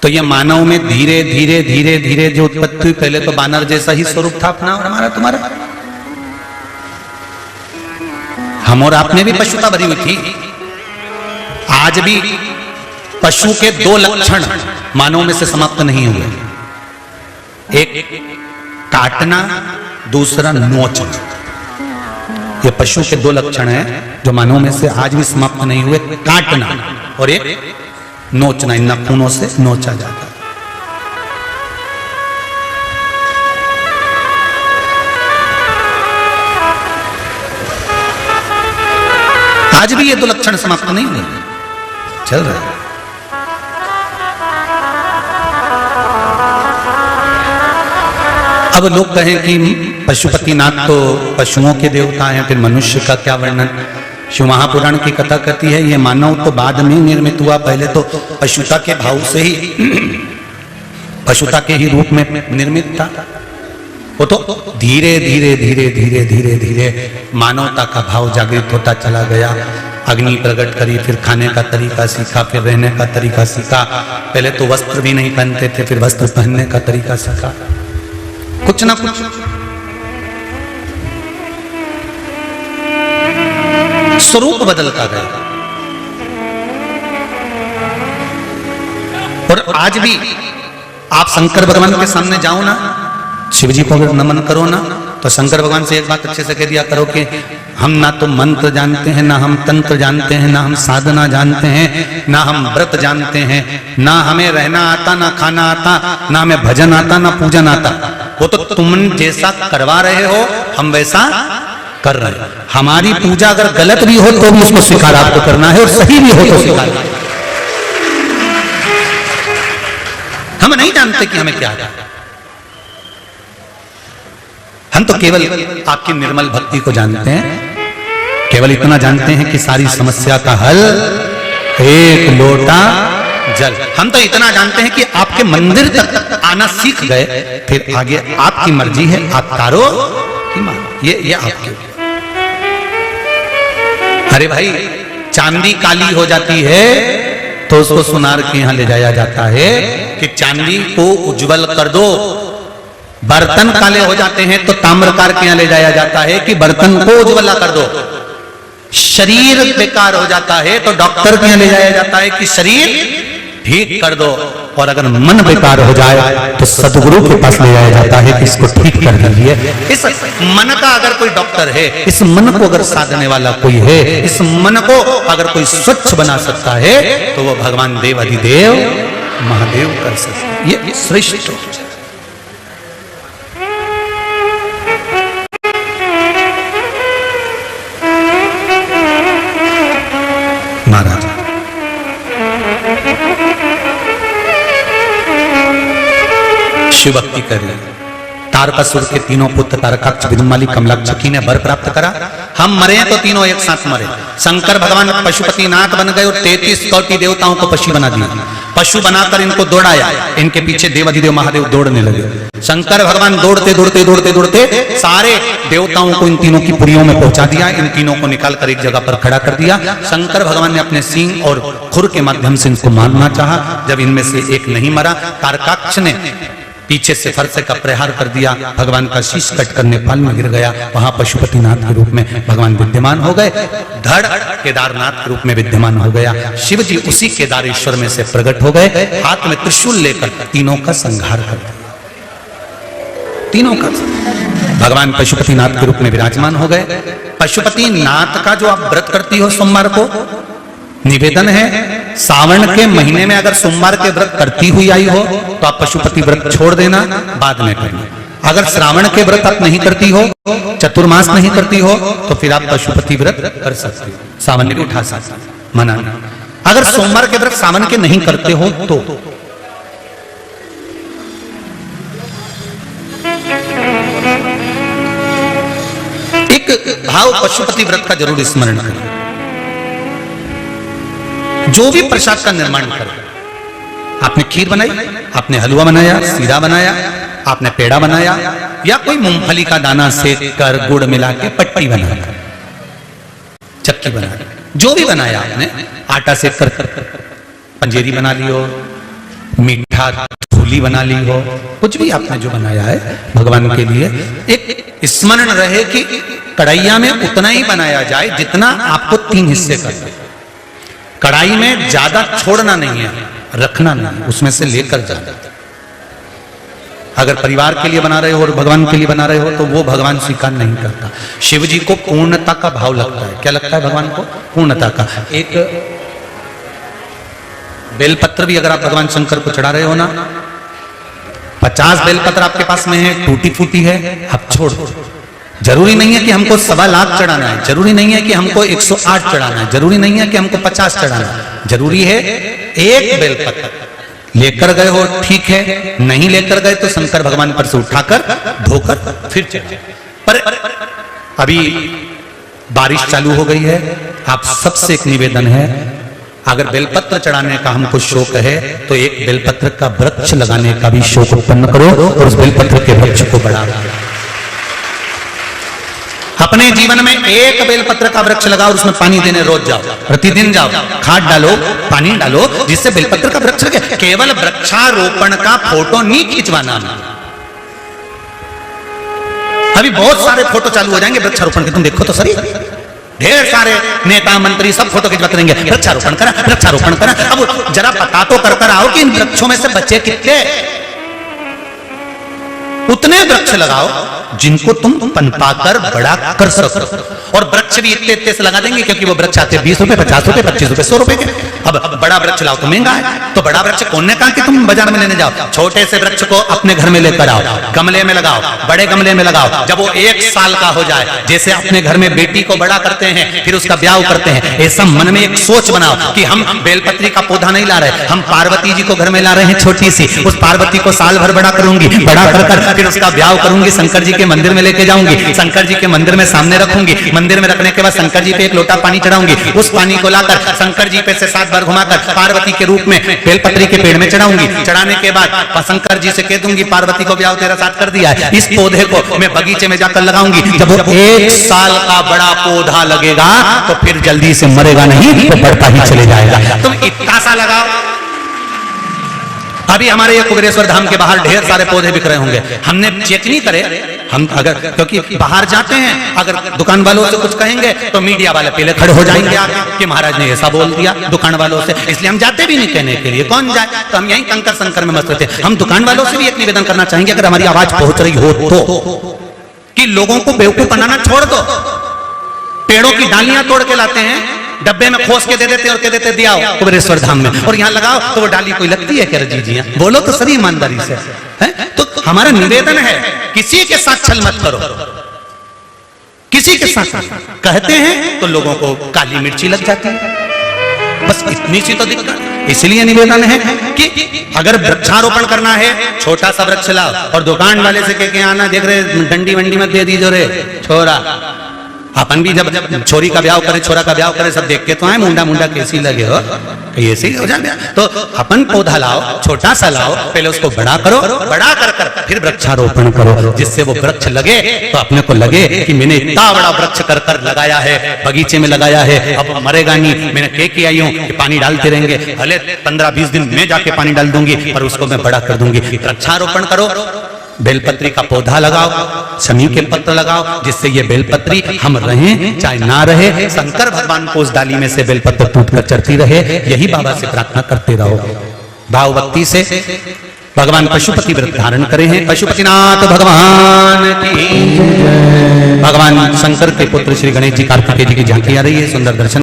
तो ये मानव में धीरे धीरे धीरे धीरे जो उत्पत्ति हुई, पहले तो बानर जैसा ही स्वरूप था अपना और हमारा तुम्हारा। हम और आप में भी पशुता भरी हुई थी। आज भी पशु के दो लक्षण मानव में से समाप्त नहीं हुए, एक काटना, दूसरा नोचना। ये पशु के दो लक्षण हैं जो मानव में से आज भी समाप्त नहीं हुए, काटना और एक नोचना। इन नाखूनों से नोचा जाता है। आज भी ये दो लक्षण समाप्त नहीं हुए, चल रहा है। अब लोग कहें कि पशुपतिनाथ तो पशुओं के देवता हैं, फिर मनुष्य का क्या वर्णन? शिव महापुराण की कथा कहती है ये मानव तो बाद में निर्मित हुआ, पहले तो पशुता के भाव से ही पशुता के ही रूप में निर्मित था। वो तो धीरे धीरे धीरे धीरे धीरे धीरे मानवता का भाव जागृत होता चला गया। अग्नि प्रकट करी, फिर खाने का तरीका सीखा, फिर रहने का तरीका सीखा। पहले तो वस्त्र भी नहीं पहनते थे, फिर वस्त्र पहनने का तरीका सीखा। कुछ ना कुछ स्वरूप बदलता गया। और आज भी आप शंकर भगवान के सामने जाओ ना, शिव जी को अगर नमन करो ना, तो शंकर भगवान से एक बात अच्छे से कह दिया करो कि हम ना तो मंत्र जानते हैं, ना हम तंत्र जानते हैं, ना हम साधना जानते हैं, ना हम व्रत जानते हैं, ना हमें रहना आता, ना खाना आता, ना हमें भजन आता, ना पूजन आता। वो तो तुम जैसा करवा रहे हो हम वैसा कर रहे हैं। हमारी पूजा अगर गलत भी हो तो भी उसको स्वीकार आपको करना है, और सही भी हो तो स्वीकार। हम नहीं जानते कि हमें क्या है। हम तो केवल आपकी निर्मल भक्ति को जानते हैं, केवल इतना जानते हैं कि सारी समस्या का हल एक लोटा जल। हम तो इतना जानते हैं कि आपके मंदिर तक आना सीख गए, फिर आगे आपकी मर्जी है, आप तारो कि मारो, ये आपके। अरे भाई, चांदी काली हो जाती है तो उसको सुनार के यहां ले जाया जाता है कि चांदी को उज्जवल कर दो। बर्तन काले हो जाते हैं तो ताम्रकार के यहां ले जाया जाता है कि बर्तन को उज्ज्वला कर दो। शरीर बेकार हो जाता है तो डॉक्टर के यहां ले जाया जाता है कि शरीर ठीक कर दो। और अगर मन बेकार हो जाए तो सदगुरु के पास ले जाया जाता है कि इसको ठीक कर दीजिए। इस मन का अगर कोई डॉक्टर है, इस मन को अगर साधने वाला कोई है, इस मन को अगर कोई स्वच्छ बना सकता है तो वो भगवान देव अधिदेव महादेव कर सकते। ये श्रेष्ठ महाराज। शिव भक्ति करिए। तारकासुर के तीनों पुत्र तारकाक्ष, विदुमाली, कमलाक्ष ने वर प्राप्त करा। हम मरे तो तीनों एक साथ मरे। शंकर भगवान पशुपतिनाथ बन गए और 33 कोटि देवताओं को पशु बना दिया। पशु बनाकर इनको दौड़ाया, इनके पीछे देवाधिदेव महादेव दौड़ने लगे। शंकर भगवान दौड़ते दौड़ते दौड़ते दौड़ते सारे देवताओं को इन तीनों की पुरियों में पहुंचा दिया। इन तीनों को निकालकर एक जगह पर खड़ा कर दिया। शंकर भगवान ने अपने सींग और खुर के माध्यम से इनको मारना चाहा। जब इनमें से एक नहीं मरा, तारकाक्ष ने पीछे से फरसे का प्रहार कर दिया। भगवान का शीश कटकर नेपाल में गिर गया। वहां पशुपतिनाथ के रूप में भगवान विद्यमान हो गए। धड़ केदारनाथ के रूप में विद्यमान हो गया। शिव जी उसी केदारेश्वर में से प्रकट हो गए, हाथ में त्रिशूल लेकर तीनों का संहार कर दिया। तीनों का भगवान पशुपतिनाथ के रूप में विराजमान हो गए। पशुपतिनाथ का जो आप व्रत करती हो सोमवार को, निवेदन है सावन के महीने में अगर सोमवार के व्रत करती हुई आई हो तो आप पशुपति व्रत छोड़ देना, बाद में करना। अगर श्रावण के व्रत आप नहीं करती हो, चतुर्मास नहीं करती हो, तो फिर आप पशुपति व्रत कर सकते हो, सावन में भी उठा सकते, मना नहीं। अगर सोमवार के व्रत सावन के नहीं करते हो तो एक भाव पशुपति व्रत का जरूर स्मरण करें। जो भी प्रसाद का निर्माण करें, आपने खीर बनाई, आपने हलवा बनाया, सीरा बनाया, आपने पेड़ा बनाया, या कोई मूंगफली का दाना सेक कर गुड़ मिला के पट्टी बना, चक्की बना, जो भी बनाया आपने, आटा सेक कर पंजेरी बना ली हो, मीठा धूली बना ली हो, कुछ भी आपने जो बनाया है भगवान के लिए, एक स्मरण रहे कि कढ़ैया में उतना ही बनाया जाए जितना आपको 3 हिस्से करना है। कढ़ाई में ज्यादा छोड़ना नहीं है, रखना नहीं, उसमें से लेकर जाना। अगर परिवार के लिए बना रहे हो और भगवान के लिए बना रहे हो तो वो भगवान स्वीकार नहीं करता। शिव जी को पूर्णता का भाव लगता है। क्या लगता है भगवान को? पूर्णता का। एक बेलपत्र भी अगर आप भगवान शंकर को चढ़ा रहे हो ना, 50 बेलपत्र आपके पास में है, टूटी फूटी है, आप छोड़ दो। जरूरी नहीं है कि हमको 1.25 लाख चढ़ाना है, जरूरी नहीं है कि हमको 108 चढ़ाना है, जरूरी नहीं है कि हमको 50 चढ़ाना है, जरूरी है एक बेलपत्र। लेकर गए हो ठीक है, नहीं लेकर गए तो शंकर भगवान पर से उठाकर धोकर फिर चढ़ाए। पर अभी बारिश चालू हो गई है, आप सबसे एक निवेदन है, अगर बेलपत्र चढ़ाने का हमको शौक है तो एक बेलपत्र का वृक्ष लगाने का भी शौक उत्पन्न करो और उस बेलपत्र के वृक्ष को बढ़ाओ। अपने जीवन में एक बेलपत्र का वृक्ष लगाओ और उसमें पानी देने रोज जाओ, प्रतिदिन जाओ, खाद डालो, पानी डालो, जिससे बेलपत्र का वृक्ष लगे। केवल वृक्षारोपण का फोटो नहीं खिंचवाना। अभी बहुत सारे फोटो चालू हो जाएंगे वृक्षारोपण के, तुम देखो तो सही, ढेर सारे नेता मंत्री सब फोटो खिंचवाते रहेंगे, वृक्षारोपण करा, वृक्षारोपण करा। अब जरा पता तो कर आओ कि इन वृक्षों में से बचे कितने। उतने वृक्ष लगाओ जिनको तुम पनपाकर बड़ा कर सको। और वृक्ष भी इतने इतने से लगा देंगे क्योंकि वो वृक्ष आते 20 रुपए, 50 रुपए, 25 रुपए, 100 रुपए के। अब बड़ा वृक्ष लाओ तो महंगा है, तो बड़ा वृक्ष कौन ने कहा कि तुम बाजार में लेने जाओ? छोटे से वृक्ष को अपने घर में लेकर आओ, गमले में लगाओ, बड़े गमले में लगाओ। जब वो 1 साल का हो जाए, जैसे अपने घर में बेटी को बड़ा करते हैं फिर उसका ब्याह करते हैं, ऐसा मन में एक सोच बनाओ कि हम बेलपत्री का पौधा नहीं ला रहे, हम पार्वती जी को घर में ला रहे हैं छोटी सी। उस पार्वती को साल भर बड़ा करूंगी, बड़ा कर फिर उसका ब्याह करूंगी, शंकर जी के मंदिर में लेके जाऊंगी, शंकर जी के मंदिर में सामने रखूंगी, मंदिर में रखने के बाद शंकर जी पे एक लोटा पानी चढ़ाऊंगी, उस पानी को लाकर शंकर जी पे से 7 बार घुमाकर पार्वती के रूप में बेलपत्री के पेड़ में चढ़ाऊंगी। चढ़ाने के बाद शंकर जी से कह दूंगी पार्वती को ब्याह तेरा साथ कर दिया है। इस पौधे को मैं बगीचे में जाकर लगाऊंगी। जब वो 1 साल का बड़ा पौधा लगेगा तो फिर जल्दी से मरेगा नहीं, तो बढ़ता ही चले जाएगा। तुम इतना सा लगाओ। अभी हमारे ये कुबेरेश्वर धाम के बाहर ढेर सारे पौधे बिक रहे होंगे, हमने चेक नहीं करे। हम अगर क्योंकि बाहर जाते हैं, अगर दुकान वालों से कुछ कहेंगे तो मीडिया वाले पहले खड़े हो जाएंगे आके कि महाराज ने ऐसा बोल दिया दुकान वालों से, इसलिए हम जाते भी नहीं कहने के लिए। कौन जाए? तो हम यहीं कंकर संकर में मस्त रहते हैं। हम दुकान वालों से भी एक निवेदन करना चाहेंगे, अगर हमारी आवाज पहुंच रही हो तो, कि लोगों को बेवकूफ बनाना छोड़ दो। पेड़ों की डालियां तोड़ के लाते हैं, डब्बे में खोस के दे देते और कह देते दिया कुबेरेश्वर धाम में, और यहाँ लगाओ तो वो डाली कोई लगती है क्या? जी बोलो तो सही ईमानदारी से है। तो हमारा निवेदन है, किसी के साथ छल मत करो। किसी के साथ कहते हैं तो लोगों को काली मिर्ची लग जाती है, बस इतनी सी तो दिक्कत। इसलिए निवेदन है कि अगर वृक्षारोपण करना है, छोटा सा वृक्ष लाओ और दुकान वाले से कह के आना, देख रहे डंडी वंडी मत दे दीजो रे छोरा। अपन भी जब छोरी का ब्याह करे, छोरा का ब्याह करे, सब देख के तो आए मुंडा मुंडा कैसी लगे हो, ऐसे ही हो जाए। तो अपन पौधा लाओ, छोटा सा लाओ, पहले उसको बड़ा करो, बड़ा कर फिर वृक्षारोपण करो, जिससे वो वृक्ष लगे तो अपने को लगे कि मैंने इतना बड़ा वृक्ष कर लगाया है, बगीचे में लगाया है, अब मरेगा नहीं। मैंने कह के आई हूँ कि पानी डालते रहेंगे, भले 15-20 दिन में जाके पानी डाल दूंगी, पर उसको मैं बड़ा कर दूंगी। वृक्षारोपण करो, बेलपत्री का पौधा लगाओ, शमी के पत्र लगाओ, जिससे ये बेलपत्री हम रहें चाहे ना रहे, शंकर भगवान को उस डाली में से बेलपत्र टूट कर चढ़ती रहे। यही बाबा से प्रार्थना करते रहो। भाव भक्ति से भगवान पशुपति व्रत धारण करे हैं। पशुपतिनाथ भगवान की, भगवान शंकर के पुत्र श्री गणेश जी कार्तिकेय जी की झांकी आ रही है। सुंदर दर्शन